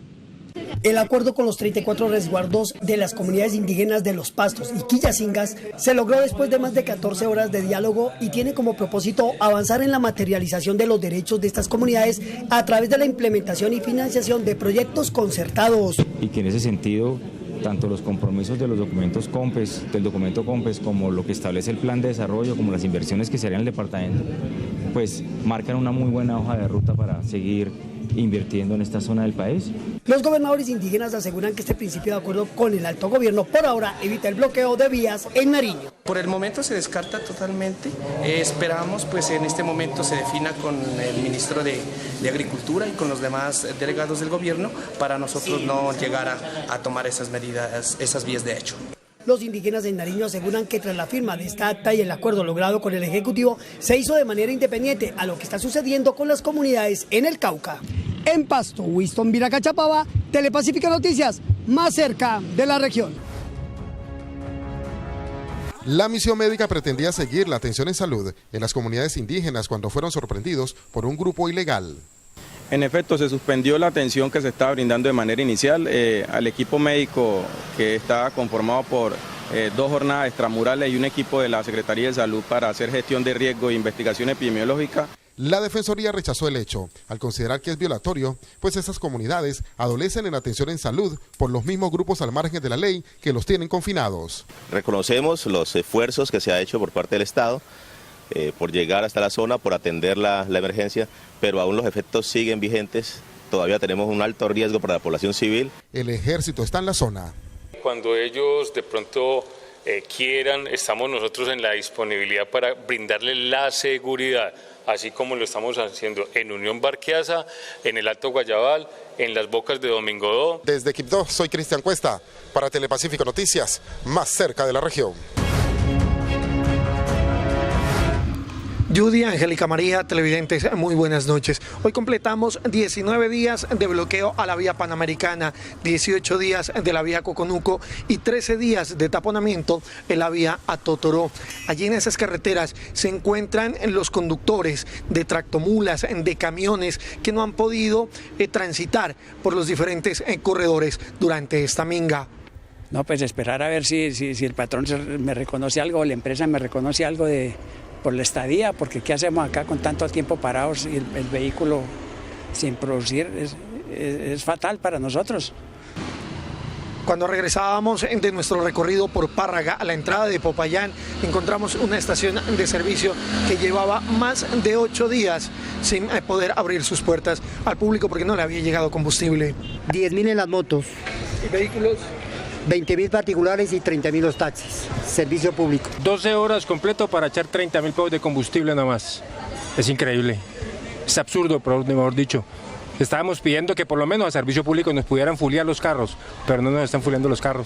El acuerdo con los 34 resguardos de las comunidades indígenas de Los Pastos y Quillacingas se logró después de más de 14 horas de diálogo y tiene como propósito avanzar en la materialización de los derechos de estas comunidades a través de la implementación y financiación de proyectos concertados. Y que en ese sentido, tanto los compromisos de los documentos COMPES, del documento COMPES, como lo que establece el plan de desarrollo, como las inversiones que se harían en el departamento, pues marcan una muy buena hoja de ruta para seguir invirtiendo en esta zona del país. Los gobernadores indígenas aseguran que este principio de acuerdo con el alto gobierno por ahora evita el bloqueo de vías en Nariño. Por el momento se descarta totalmente. Esperamos pues en este momento se defina con el ministro de Agricultura y con los demás delegados del gobierno para nosotros no llegar a tomar esas medidas, esas vías de hecho. Los indígenas en Nariño aseguran que tras la firma de esta acta y el acuerdo logrado con el Ejecutivo, se hizo de manera independiente a lo que está sucediendo con las comunidades en el Cauca. En Pasto, Winston Viracachapaba, Telepacífico Noticias, más cerca de la región. La misión médica pretendía seguir la atención en salud en las comunidades indígenas cuando fueron sorprendidos por un grupo ilegal. En efecto, se suspendió la atención que se estaba brindando de manera inicial al equipo médico, que estaba conformado por 2 jornadas extramurales y un equipo de la Secretaría de Salud para hacer gestión de riesgo e investigación epidemiológica. La Defensoría rechazó el hecho, al considerar que es violatorio, pues esas comunidades adolecen en atención en salud por los mismos grupos al margen de la ley que los tienen confinados. Reconocemos los esfuerzos que se ha hecho por parte del Estado por llegar hasta la zona, por atender la emergencia, pero aún los efectos siguen vigentes. Todavía tenemos un alto riesgo para la población civil. El ejército está en la zona. Cuando ellos de pronto quieran, estamos nosotros en la disponibilidad para brindarles la seguridad, así como lo estamos haciendo en Unión Barqueasa, en el Alto Guayabal, en las Bocas de Domingodó. Desde Quibdó, soy Cristian Cuesta, para Telepacífico Noticias, más cerca de la región. Judy, Angélica María, televidentes, muy buenas noches. Hoy completamos 19 días de bloqueo a la vía Panamericana, 18 días de la vía Coconuco y 13 días de taponamiento en la vía a Totoró. Allí en esas carreteras se encuentran los conductores de tractomulas, de camiones que no han podido transitar por los diferentes corredores durante esta minga. No, pues esperar a ver si el patrón me reconoce algo o la empresa me reconoce algo por la estadía, porque ¿qué hacemos acá con tanto tiempo parados y el vehículo sin producir? Es fatal para nosotros. Cuando regresábamos de nuestro recorrido por Párraga a la entrada de Popayán, encontramos una estación de servicio que llevaba más de 8 días sin poder abrir sus puertas al público porque no le había llegado combustible. 10.000 en las motos. ¿Y vehículos? 20.000 particulares y 30.000 los taxis, servicio público. 12 horas completo para echar 30.000 pesos de combustible nada más. Es increíble, es absurdo, mejor dicho. Estábamos pidiendo que por lo menos a servicio público nos pudieran fuliar los carros, pero no nos están fuliando los carros.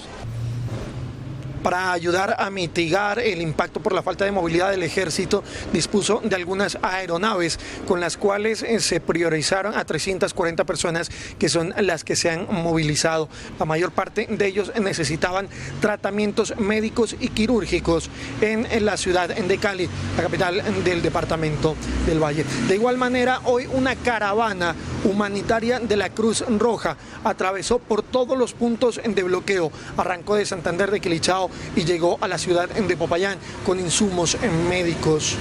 Para ayudar a mitigar el impacto por la falta de movilidad, del ejército dispuso de algunas aeronaves con las cuales se priorizaron a 340 personas que son las que se han movilizado. La mayor parte de ellos necesitaban tratamientos médicos y quirúrgicos en la ciudad de Cali, la capital del departamento del Valle. De igual manera, hoy una caravana humanitaria de la Cruz Roja atravesó por todos los puntos de bloqueo, arrancó de Santander, de Quilichao y llegó a la ciudad de Popayán con insumos médicos.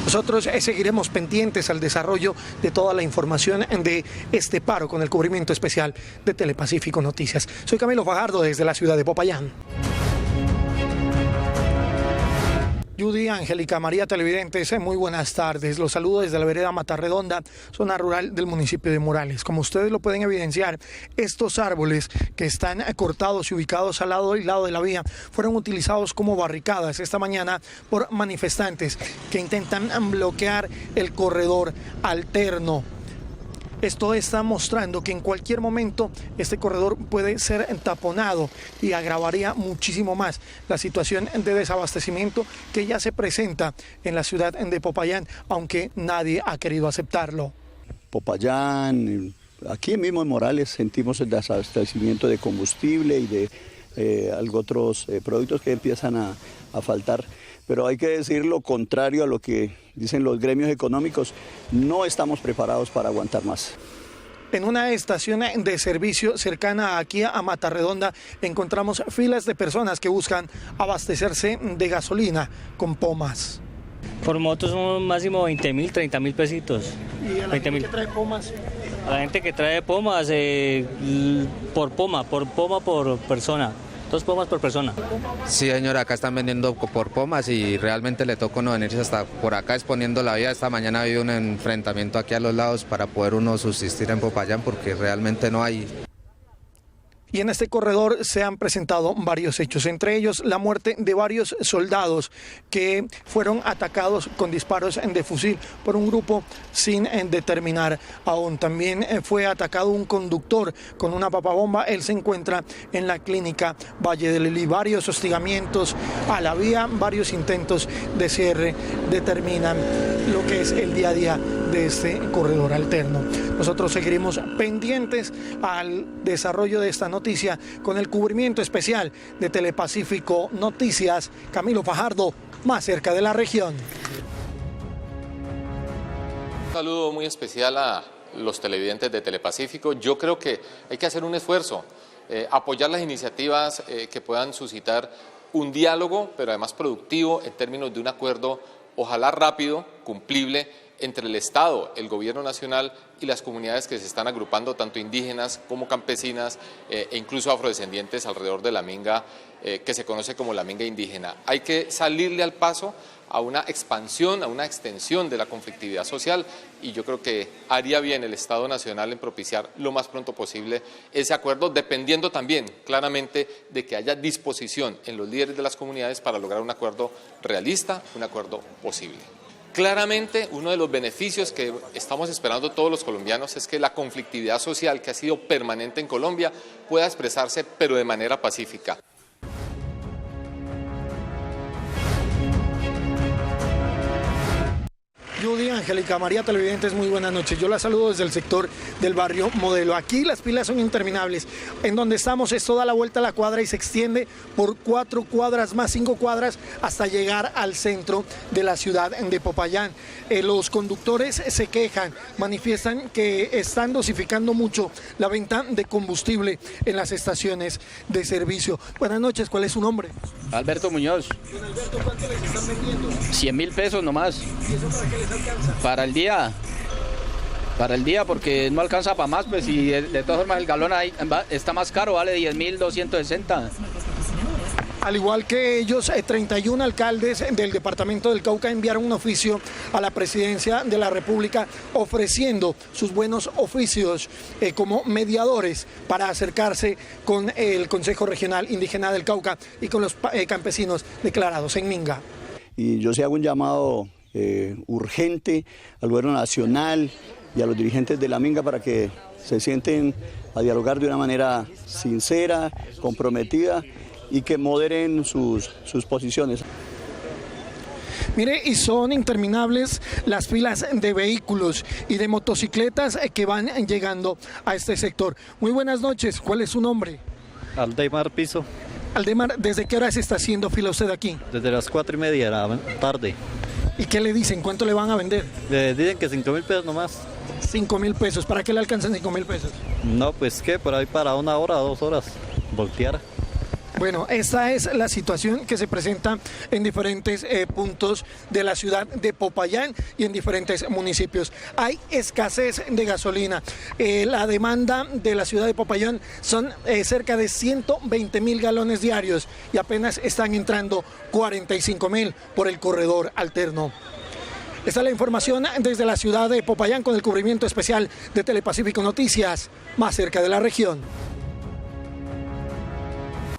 Nosotros seguiremos pendientes al desarrollo de toda la información de este paro con el cubrimiento especial de Telepacífico Noticias. Soy Camilo Fajardo desde la ciudad de Popayán. Judy, Angélica María, televidentes, muy buenas tardes. Los saludo desde la vereda Matarredonda, zona rural del municipio de Morales. Como ustedes lo pueden evidenciar, estos árboles que están cortados y ubicados al lado y lado de la vía fueron utilizados como barricadas esta mañana por manifestantes que intentan bloquear el corredor alterno. Esto está mostrando que en cualquier momento este corredor puede ser taponado y agravaría muchísimo más la situación de desabastecimiento que ya se presenta en la ciudad de Popayán, aunque nadie ha querido aceptarlo. Popayán, aquí mismo en Morales sentimos el desabastecimiento de combustible y de otros productos que empiezan a faltar. Pero hay que decir lo contrario a lo que dicen los gremios económicos, no estamos preparados para aguantar más. En una estación de servicio cercana aquí a Matarredonda encontramos filas de personas que buscan abastecerse de gasolina con pomas. Por motos son máximo 20.000, 30.000 pesitos. ¿Y a la gente que trae pomas? A la gente que trae pomas, por poma por persona. 2 pomas por persona. Sí, señora, acá están vendiendo por pomas y realmente le toca uno venirse hasta por acá exponiendo la vía. Esta mañana ha habido un enfrentamiento aquí a los lados para poder uno subsistir en Popayán porque realmente no hay. Y en este corredor se han presentado varios hechos, entre ellos la muerte de varios soldados que fueron atacados con disparos de fusil por un grupo sin determinar aún. También fue atacado un conductor con una papabomba. Él se encuentra en la clínica Valle del Elí. Varios hostigamientos a la vía, varios intentos de cierre determinan lo que es el día a día de este corredor alterno. Nosotros seguiremos pendientes al desarrollo de esta noticia con el cubrimiento especial de Telepacífico Noticias. Camilo Fajardo, más cerca de la región. Un saludo muy especial a los televidentes de Telepacífico. Yo creo que hay que hacer un esfuerzo, apoyar las iniciativas que puedan suscitar un diálogo, pero además productivo en términos de un acuerdo, ojalá rápido, cumplible, entre el Estado, el Gobierno Nacional y las comunidades que se están agrupando, tanto indígenas como campesinas e incluso afrodescendientes alrededor de la minga, que se conoce como la minga indígena. Hay que salirle al paso a una expansión, a una extensión de la conflictividad social, y yo creo que haría bien el Estado Nacional en propiciar lo más pronto posible ese acuerdo, dependiendo también claramente de que haya disposición en los líderes de las comunidades para lograr un acuerdo realista, un acuerdo posible. Claramente, uno de los beneficios que estamos esperando todos los colombianos es que la conflictividad social que ha sido permanente en Colombia pueda expresarse, pero de manera pacífica. Judy, Angélica, María, televidentes, muy buenas noches. Yo la saludo desde el sector del barrio Modelo. Aquí las filas son interminables. En donde estamos esto da la vuelta a la cuadra y se extiende por 4 cuadras más 5 cuadras hasta llegar al centro de la ciudad de Popayán. Los conductores se quejan, manifiestan que están dosificando mucho la venta de combustible en las estaciones de servicio. Buenas noches, ¿cuál es su nombre? Alberto Muñoz. Don Alberto, ¿cuánto les están vendiendo? 100.000 pesos nomás. ¿Y eso para qué les alcanza? Para el día, porque no alcanza para más, pues, y de todas formas el galón ahí está más caro, vale 10.260. Al igual que ellos, 31 alcaldes del departamento del Cauca enviaron un oficio a la presidencia de la República ofreciendo sus buenos oficios como mediadores para acercarse con el Consejo Regional Indígena del Cauca y con los campesinos declarados en minga. Y yo sí hago un llamado urgente al gobierno nacional y a los dirigentes de la minga para que se sienten a dialogar de una manera sincera, comprometida y que moderen sus posiciones. Mire, y son interminables las filas de vehículos y de motocicletas que van llegando a este sector. Muy buenas noches, ¿cuál es su nombre? Aldemar Piso. Aldemar, ¿desde qué hora se está haciendo fila usted aquí? Desde las 4:30 de la tarde. ¿Y qué le dicen? ¿Cuánto le van a vender? Le dicen que 5.000 pesos nomás. 5.000 pesos, ¿para qué le alcanzan 5.000 pesos? No, pues qué, por ahí para 1 hora, 2 horas, voltear. Bueno, esta es la situación que se presenta en diferentes puntos de la ciudad de Popayán y en diferentes municipios. Hay escasez de gasolina. La demanda de la ciudad de Popayán son cerca de 120.000 galones diarios y apenas están entrando 45.000 por el corredor alterno. Esta es la información desde la ciudad de Popayán con el cubrimiento especial de Telepacífico Noticias, más cerca de la región.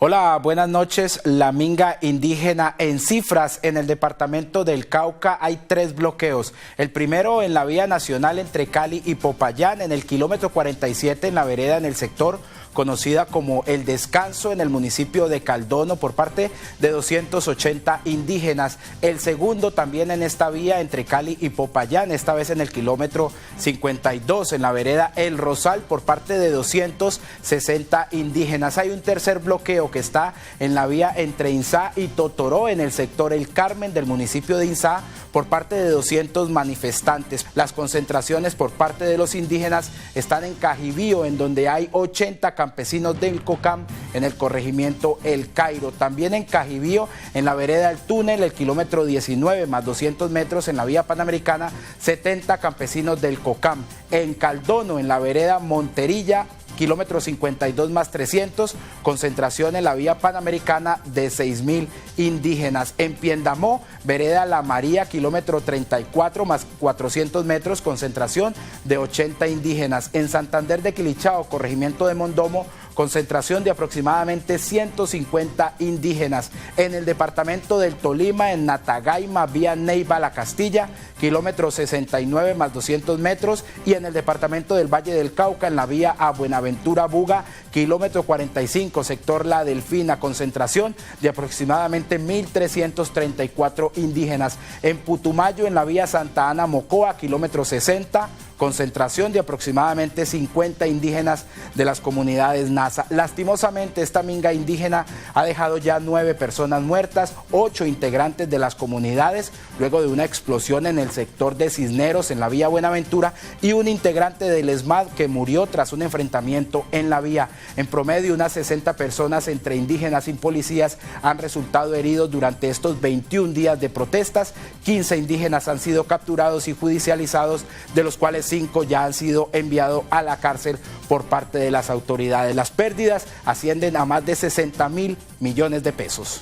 Hola, buenas noches. La minga indígena en cifras en el departamento del Cauca hay 3 bloqueos. El primero en la vía nacional entre Cali y Popayán, en el kilómetro 47 en la vereda en el sector conocida como El Descanso en el municipio de Caldono por parte de 280 indígenas. El segundo también en esta vía entre Cali y Popayán, esta vez en el kilómetro 52 en la vereda El Rosal por parte de 260 indígenas. Hay un tercer bloqueo que está en la vía entre Insá y Totoró en el sector El Carmen del municipio de Insá por parte de 200 manifestantes. Las concentraciones por parte de los indígenas están en Cajibío, en donde hay 80 campesinos del COCAM en el corregimiento El Cairo. También en Cajibío, en la vereda El Túnel, el kilómetro 19 más 200 metros en la vía Panamericana, 70 campesinos del COCAM. En Caldono, en la vereda Monterilla, kilómetro 52 más 300, concentración en la vía Panamericana de 6.000 indígenas. En Piendamó, vereda La María, kilómetro 34 más 400 metros, concentración de 80 indígenas. En Santander de Quilichao, corregimiento de Mondomo, concentración de aproximadamente 150 indígenas. En el departamento del Tolima, en Natagaima, vía Neiva a La Castilla, kilómetro 69 más 200 metros, y en el departamento del Valle del Cauca, en la vía a Buenaventura Buga, kilómetro 45, sector La Delfina, concentración de aproximadamente 1.334 indígenas. En Putumayo, en la vía Santa Ana Mocoa, kilómetro 60, concentración de aproximadamente 50 indígenas de las comunidades Nasa. Lastimosamente, esta minga indígena ha dejado ya 9 personas muertas, 8 integrantes de las comunidades, luego de una explosión en el sector de Cisneros, en la vía Buenaventura, y un integrante del ESMAD que murió tras un enfrentamiento en la vía. En promedio, unas 60 personas entre indígenas y policías han resultado heridos durante estos 21 días de protestas. 15 indígenas han sido capturados y judicializados, de los cuales 5 ya han sido enviados a la cárcel por parte de las autoridades. Las pérdidas ascienden a más de 60.000 millones de pesos.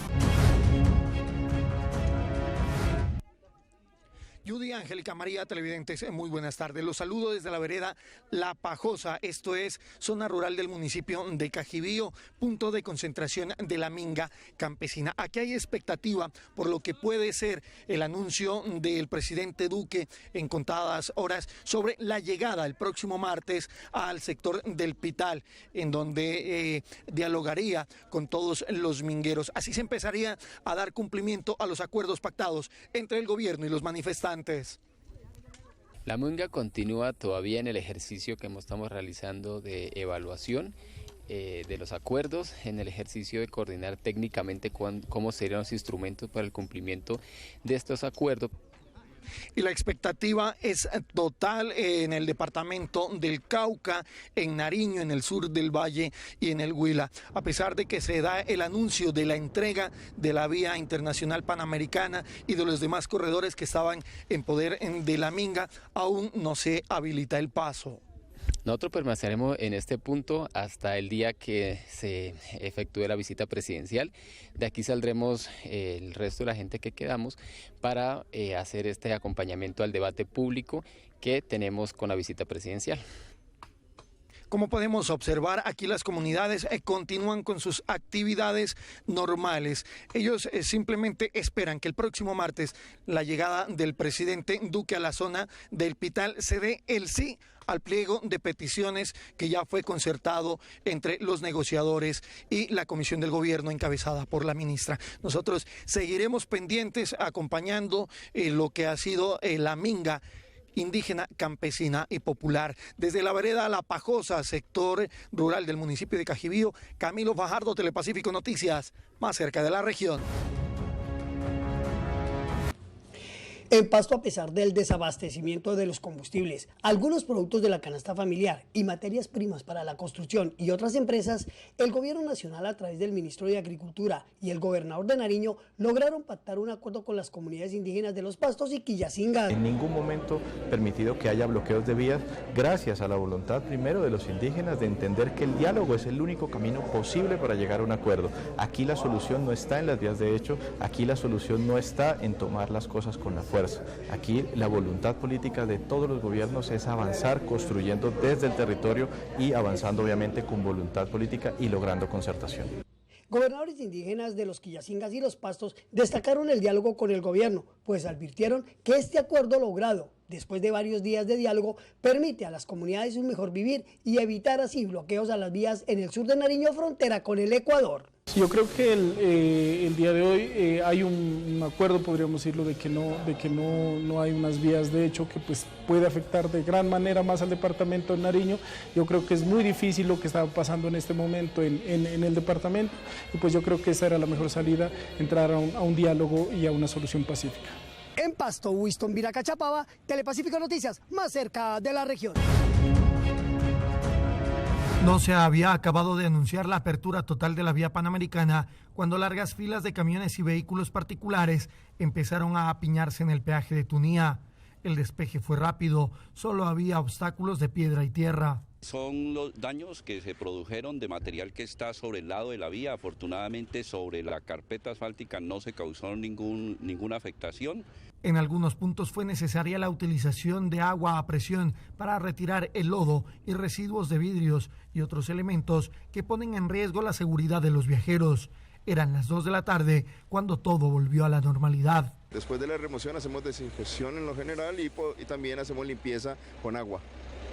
Judy, Angélica, María, televidentes, muy buenas tardes. Los saludo desde la vereda La Pajosa, esto es zona rural del municipio de Cajibío, punto de concentración de la minga campesina. Aquí hay expectativa por lo que puede ser el anuncio del presidente Duque en contadas horas sobre la llegada el próximo martes al sector del Pital, en donde dialogaría con todos los mingueros. Así se empezaría a dar cumplimiento a los acuerdos pactados entre el gobierno y los manifestantes. La minga continúa todavía en el ejercicio que estamos realizando de evaluación de los acuerdos, en el ejercicio de coordinar técnicamente cómo serían los instrumentos para el cumplimiento de estos acuerdos. Y la expectativa es total en el departamento del Cauca, en Nariño, en el sur del Valle y en el Huila. A pesar de que se da el anuncio de la entrega de la vía internacional panamericana y de los demás corredores que estaban en poder de la minga, aún no se habilita el paso. Nosotros permaneceremos en este punto hasta el día que se efectúe la visita presidencial. De aquí saldremos el resto de la gente que quedamos para hacer este acompañamiento al debate público que tenemos con la visita presidencial. Como podemos observar, aquí las comunidades continúan con sus actividades normales. Ellos simplemente esperan que el próximo martes la llegada del presidente Duque a la zona del Pital se dé el sí al pliego de peticiones que ya fue concertado entre los negociadores y la comisión del gobierno encabezada por la ministra. Nosotros seguiremos pendientes acompañando lo que ha sido la minga indígena, campesina y popular. Desde la vereda La Pajosa, sector rural del municipio de Cajibío, Camilo Fajardo, Telepacífico Noticias, más cerca de la región. En Pasto, a pesar del desabastecimiento de los combustibles, algunos productos de la canasta familiar y materias primas para la construcción y otras empresas, el gobierno nacional a través del ministro de Agricultura y el gobernador de Nariño lograron pactar un acuerdo con las comunidades indígenas de Los Pastos y Quillacinga. En ningún momento permitido que haya bloqueos de vías, gracias a la voluntad primero de los indígenas de entender que el diálogo es el único camino posible para llegar a un acuerdo. Aquí la solución no está en las vías de hecho, aquí la solución no está en tomar las cosas con la fuerza. Aquí la voluntad política de todos los gobiernos es avanzar construyendo desde el territorio y avanzando obviamente con voluntad política y logrando concertación. Gobernadores indígenas de los Quillacingas y Los Pastos destacaron el diálogo con el gobierno, pues advirtieron que este acuerdo logrado después de varios días de diálogo permite a las comunidades un mejor vivir y evitar así bloqueos a las vías en el sur de Nariño, frontera con el Ecuador. Yo creo que el día de hoy hay un acuerdo, podríamos decirlo, de que no hay unas vías de hecho que pues puede afectar de gran manera más al departamento de Nariño. Yo creo que es muy difícil lo que está pasando en este momento en el departamento y pues yo creo que esa era la mejor salida, entrar a un diálogo y a una solución pacífica. En Pasto, Winston Viracachapaba, Telepacífico Noticias, más cerca de la región. No se había acabado de anunciar la apertura total de la vía panamericana cuando largas filas de camiones y vehículos particulares empezaron a apiñarse en el peaje de Tunía. El despeje fue rápido, solo había obstáculos de piedra y tierra. Son los daños que se produjeron de material que está sobre el lado de la vía. Afortunadamente sobre la carpeta asfáltica no se causó ninguna afectación. En algunos puntos fue necesaria la utilización de agua a presión para retirar el lodo y residuos de vidrios y otros elementos que ponen en riesgo la seguridad de los viajeros. Eran las 2 de la tarde cuando todo volvió a la normalidad. Después de la remoción hacemos desinfección en lo general y también hacemos limpieza con agua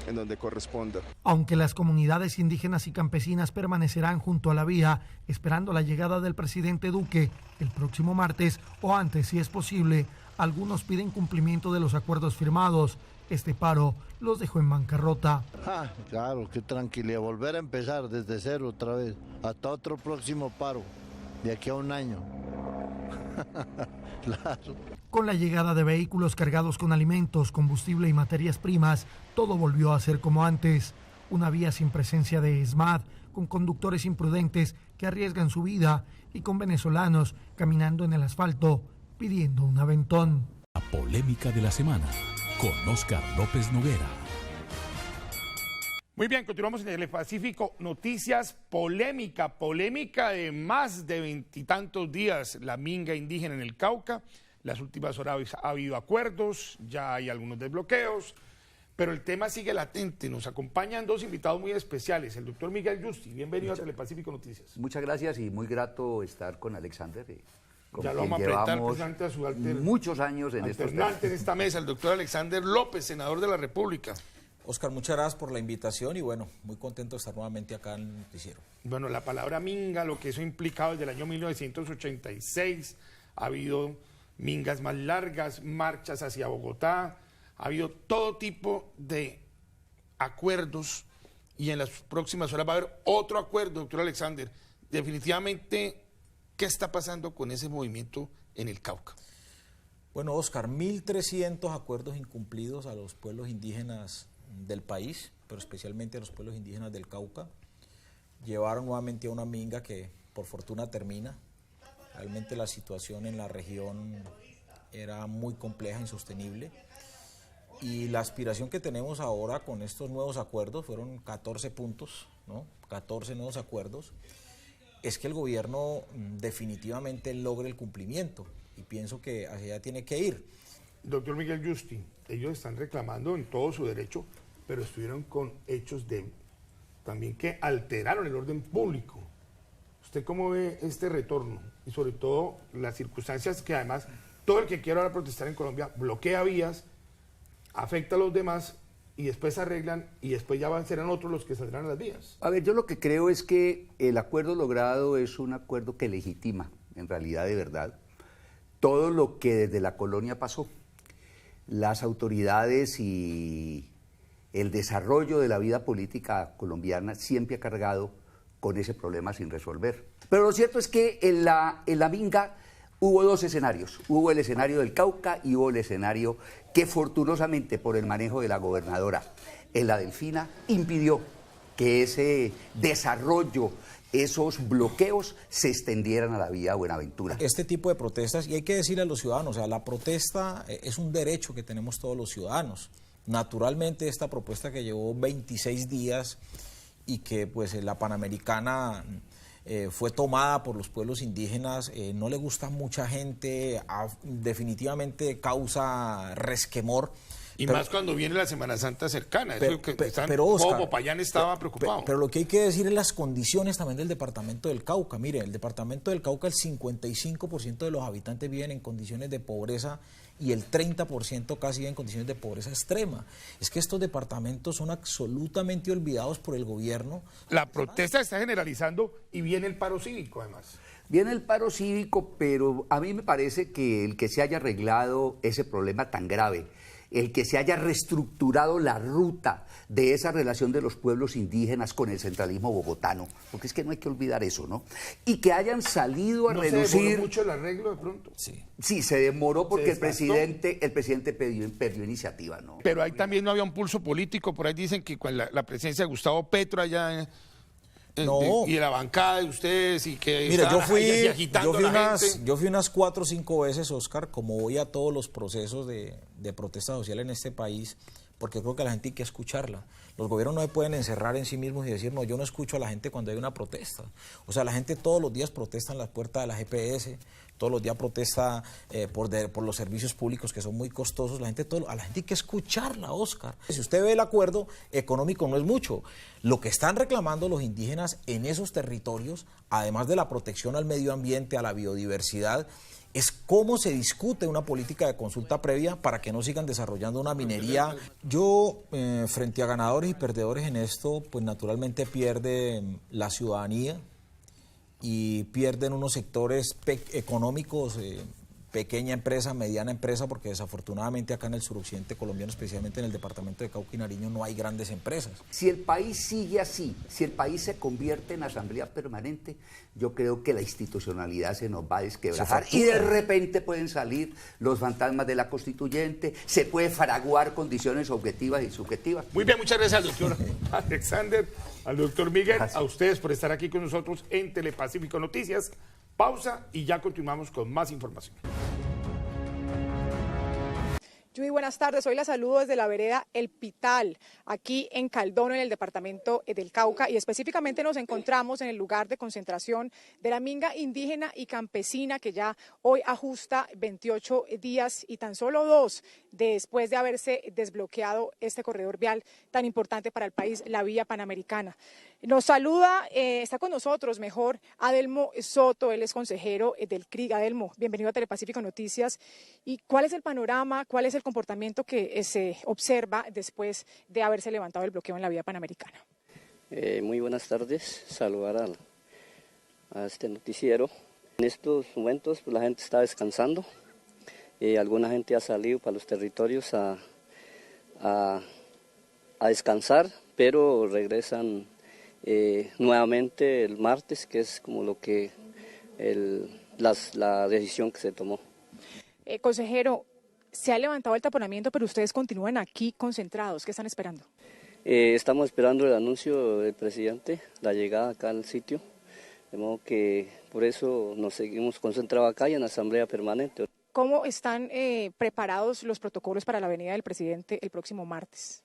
en donde corresponda. Aunque las comunidades indígenas y campesinas permanecerán junto a la vía, esperando la llegada del presidente Duque el próximo martes o antes si es posible, algunos piden cumplimiento de los acuerdos firmados. Este paro los dejó en bancarrota. Claro, qué tranquilidad, volver a empezar desde cero otra vez, hasta otro próximo paro, de aquí a un año. Claro. Con la llegada de vehículos cargados con alimentos, combustible y materias primas, todo volvió a ser como antes. Una vía sin presencia de ESMAD, con conductores imprudentes que arriesgan su vida y con venezolanos caminando en el asfalto pidiendo un aventón. La polémica de la semana con Óscar López Noguera. Muy bien, continuamos en el Pacífico. Noticias polémica de más de 20 y tantos días. La minga indígena en el Cauca. Las últimas horas ha habido acuerdos, ya hay algunos desbloqueos, pero el tema sigue latente. Nos acompañan dos invitados muy especiales. El doctor Miguel Yusti, bienvenido a Telepacífico Noticias. Muchas gracias y muy grato estar con Alexander. Ya lo vamos a presentar precisamente a su muchos años en esta mesa, el doctor Alexander López, senador de la República. Oscar, muchas gracias por la invitación y bueno, muy contento de estar nuevamente acá en el noticiero. Bueno, la palabra minga, lo que eso ha implicado desde el año 1986, ha habido mingas más largas, marchas hacia Bogotá, ha habido todo tipo de acuerdos y en las próximas horas va a haber otro acuerdo, doctor Alexander. Definitivamente, ¿qué está pasando con ese movimiento en el Cauca? Bueno, Oscar, 1.300 acuerdos incumplidos a los pueblos indígenas del país, pero especialmente a los pueblos indígenas del Cauca. Llevaron nuevamente a una minga que por fortuna termina. Realmente la situación en la región era muy compleja, insostenible. Y la aspiración que tenemos ahora con estos nuevos acuerdos, fueron 14 puntos, ¿no? 14 nuevos acuerdos, es que el gobierno definitivamente logre el cumplimiento. Y pienso que hacia allá tiene que ir. Doctor Miguel Yusti, ellos están reclamando en todo su derecho, pero estuvieron con hechos también que alteraron el orden público. ¿Usted cómo ve este retorno? Y sobre todo las circunstancias que además todo el que quiera ahora protestar en Colombia bloquea vías, afecta a los demás y después se arreglan y después ya serán otros los que saldrán a las vías. A ver, yo lo que creo es que el acuerdo logrado es un acuerdo que legitima, en realidad de verdad, todo lo que desde la colonia pasó. Las autoridades y el desarrollo de la vida política colombiana siempre ha cargado con ese problema sin resolver. Pero lo cierto es que en la minga hubo dos escenarios. Hubo el escenario del Cauca y hubo el escenario que fortunosamente por el manejo de la gobernadora en la Delfina impidió que ese desarrollo, esos bloqueos se extendieran a la vía Buenaventura. Este tipo de protestas, y hay que decirle a los ciudadanos, o sea, la protesta es un derecho que tenemos todos los ciudadanos. Naturalmente esta propuesta que llevó 26 días y que pues la Panamericana fue tomada por los pueblos indígenas, no le gusta a mucha gente, definitivamente causa resquemor. Y más cuando viene la Semana Santa cercana, pero Oscar, Popayán estaba preocupado. Pero lo que hay que decir es las condiciones también del departamento del Cauca. Mire, el departamento del Cauca, el 55% de los habitantes viven en condiciones de pobreza y el 30% casi viven en condiciones de pobreza extrema. Es que estos departamentos son absolutamente olvidados por el gobierno. La protesta se está generalizando y viene el paro cívico además. Viene el paro cívico, pero a mí me parece que el que se haya arreglado ese problema tan grave, el que se haya reestructurado la ruta de esa relación de los pueblos indígenas con el centralismo bogotano, porque es que no hay que olvidar eso, ¿no? Y que hayan salido a reducir... ¿Se demoró mucho el arreglo de pronto? Sí, se demoró porque el presidente perdió iniciativa, ¿no? Pero ahí también no había un pulso político, por ahí dicen que con la presencia de Gustavo Petro allá... No. Y la bancada de ustedes y que Mire, estaban ahí agitando a la gente. yo fui unas 4 o 5 veces, Oscar, como voy a todos los procesos de protesta social en este país, porque creo que a la gente hay que escucharla. Los gobiernos no se pueden encerrar en sí mismos y decir, no, yo no escucho a la gente cuando hay una protesta. O sea, la gente todos los días protesta en las puertas de la GPS, todos los días protesta por los servicios públicos que son muy costosos. A la gente hay que escucharla, Oscar. Si usted ve el acuerdo económico, no es mucho. Lo que están reclamando los indígenas en esos territorios, además de la protección al medio ambiente, a la biodiversidad, es cómo se discute una política de consulta previa para que no sigan desarrollando una minería. Yo, frente a ganadores y perdedores en esto, pues naturalmente pierde la ciudadanía y pierden unos sectores económicos, pequeña empresa, mediana empresa, porque desafortunadamente acá en el suroccidente colombiano, especialmente en el departamento de Cauca y Nariño, no hay grandes empresas. Si el país sigue así, si el país se convierte en asamblea permanente, yo creo que la institucionalidad se nos va a desquebrajar y de repente pueden salir los fantasmas de la constituyente, se puede fraguar condiciones objetivas y subjetivas. Muy bien, muchas gracias al doctor Alexander, al doctor Miguel, a ustedes por estar aquí con nosotros en Telepacífico Noticias. Pausa y ya continuamos con más información. Judy, buenas tardes. Hoy la saludo desde la vereda El Pital, aquí en Caldono, en el departamento del Cauca, y específicamente nos encontramos en el lugar de concentración de la minga indígena y campesina, que ya hoy ajusta 28 días y tan solo 2 después de haberse desbloqueado este corredor vial tan importante para el país, la vía panamericana. Nos saluda, está con nosotros mejor Adelmo Soto, él es consejero del CRIG. Adelmo, bienvenido a Telepacífico Noticias. ¿Y cuál es el panorama, cuál es el comportamiento que se observa después de haberse levantado el bloqueo en la vía panamericana? Muy buenas tardes, saludar a este noticiero. En estos momentos pues, la gente está descansando, alguna gente ha salido para los territorios a descansar, pero regresan nuevamente el martes, que es como lo que la decisión que se tomó. Consejero, se ha levantado el taponamiento, pero ustedes continúan aquí concentrados. ¿Qué están esperando? Estamos esperando el anuncio del presidente, la llegada acá al sitio, de modo que por eso nos seguimos concentrados acá y en la asamblea permanente. ¿Cómo están preparados los protocolos para la venida del presidente el próximo martes?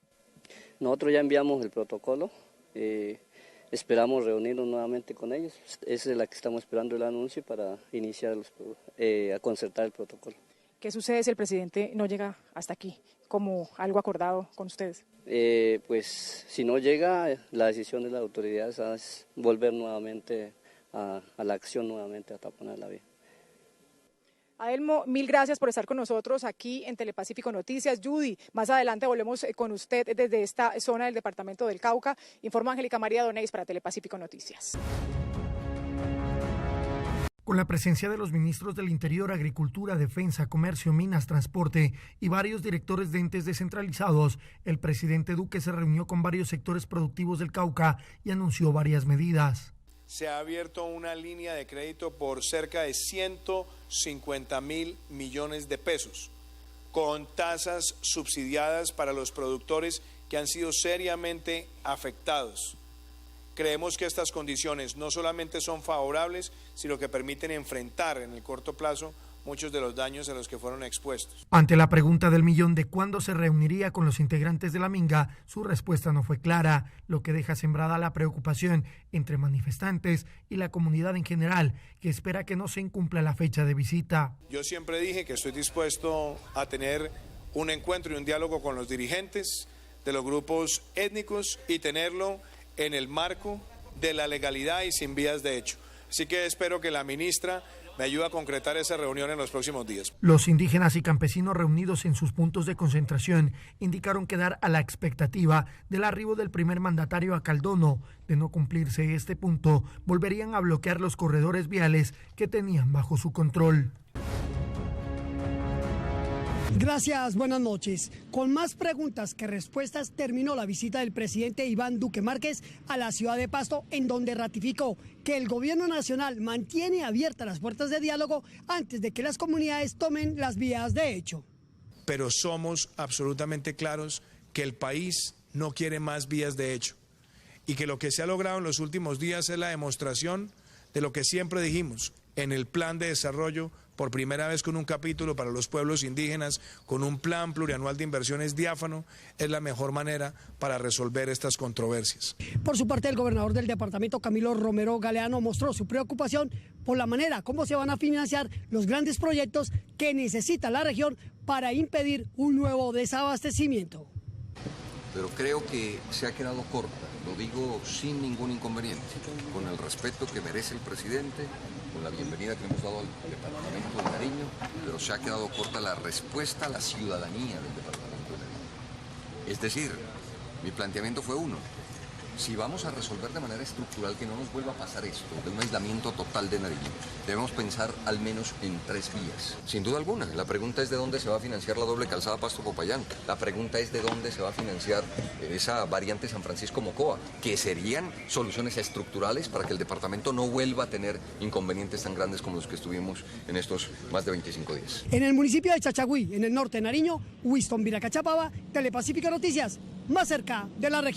Nosotros ya enviamos el protocolo. Esperamos reunirnos nuevamente con ellos. Esa es la que estamos esperando el anuncio para iniciar a concertar el protocolo. ¿Qué sucede si el presidente no llega hasta aquí, como algo acordado con ustedes? Pues si no llega, la decisión de las autoridades es volver nuevamente a la acción, nuevamente a taponar la vía. Adelmo, mil gracias por estar con nosotros aquí en Telepacífico Noticias. Judy, más adelante volvemos con usted desde esta zona del departamento del Cauca. Informa Angélica María Doneis para Telepacífico Noticias. Con la presencia de los ministros del Interior, Agricultura, Defensa, Comercio, Minas, Transporte y varios directores de entes descentralizados, el presidente Duque se reunió con varios sectores productivos del Cauca y anunció varias medidas. Se ha abierto una línea de crédito por cerca de 150.000 millones de pesos, con tasas subsidiadas para los productores que han sido seriamente afectados. Creemos que estas condiciones no solamente son favorables, sino que permiten enfrentar en el corto plazo muchos de los daños a los que fueron expuestos. Ante la pregunta del millón de cuándo se reuniría con los integrantes de la minga, su respuesta no fue clara, lo que deja sembrada la preocupación entre manifestantes y la comunidad en general, que espera que no se incumpla la fecha de visita. Yo siempre dije que estoy dispuesto a tener un encuentro y un diálogo con los dirigentes de los grupos étnicos y tenerlo en el marco de la legalidad y sin vías de hecho. Así que espero que la ministra me ayude a concretar esa reunión en los próximos días. Los indígenas y campesinos reunidos en sus puntos de concentración indicaron quedar a la expectativa del arribo del primer mandatario a Caldono. De no cumplirse este punto, volverían a bloquear los corredores viales que tenían bajo su control. Gracias, buenas noches. Con más preguntas que respuestas terminó la visita del presidente Iván Duque Márquez a la ciudad de Pasto, en donde ratificó que el gobierno nacional mantiene abiertas las puertas de diálogo antes de que las comunidades tomen las vías de hecho. Pero somos absolutamente claros que el país no quiere más vías de hecho y que lo que se ha logrado en los últimos días es la demostración de lo que siempre dijimos en el plan de desarrollo, por primera vez con un capítulo para los pueblos indígenas, con un plan plurianual de inversiones diáfano, es la mejor manera para resolver estas controversias. Por su parte, el gobernador del departamento, Camilo Romero Galeano, mostró su preocupación por la manera como se van a financiar los grandes proyectos que necesita la región para impedir un nuevo desabastecimiento. Pero creo que se ha quedado corta, lo digo sin ningún inconveniente, con el respeto que merece el presidente, con la bienvenida que hemos dado al departamento de Nariño, pero se ha quedado corta la respuesta a la ciudadanía del departamento de Nariño. Es decir, mi planteamiento fue uno: si vamos a resolver de manera estructural que no nos vuelva a pasar esto, de un aislamiento total de Nariño, debemos pensar al menos en 3 vías. Sin duda alguna, la pregunta es de dónde se va a financiar la doble calzada Pasto-Popayán. La pregunta es de dónde se va a financiar esa variante San Francisco-Mocoa, que serían soluciones estructurales para que el departamento no vuelva a tener inconvenientes tan grandes como los que estuvimos en estos más de 25 días. En el municipio de Chachagüí, en el norte de Nariño, Winston Viracachapaba, Telepacífica Noticias, más cerca de la región.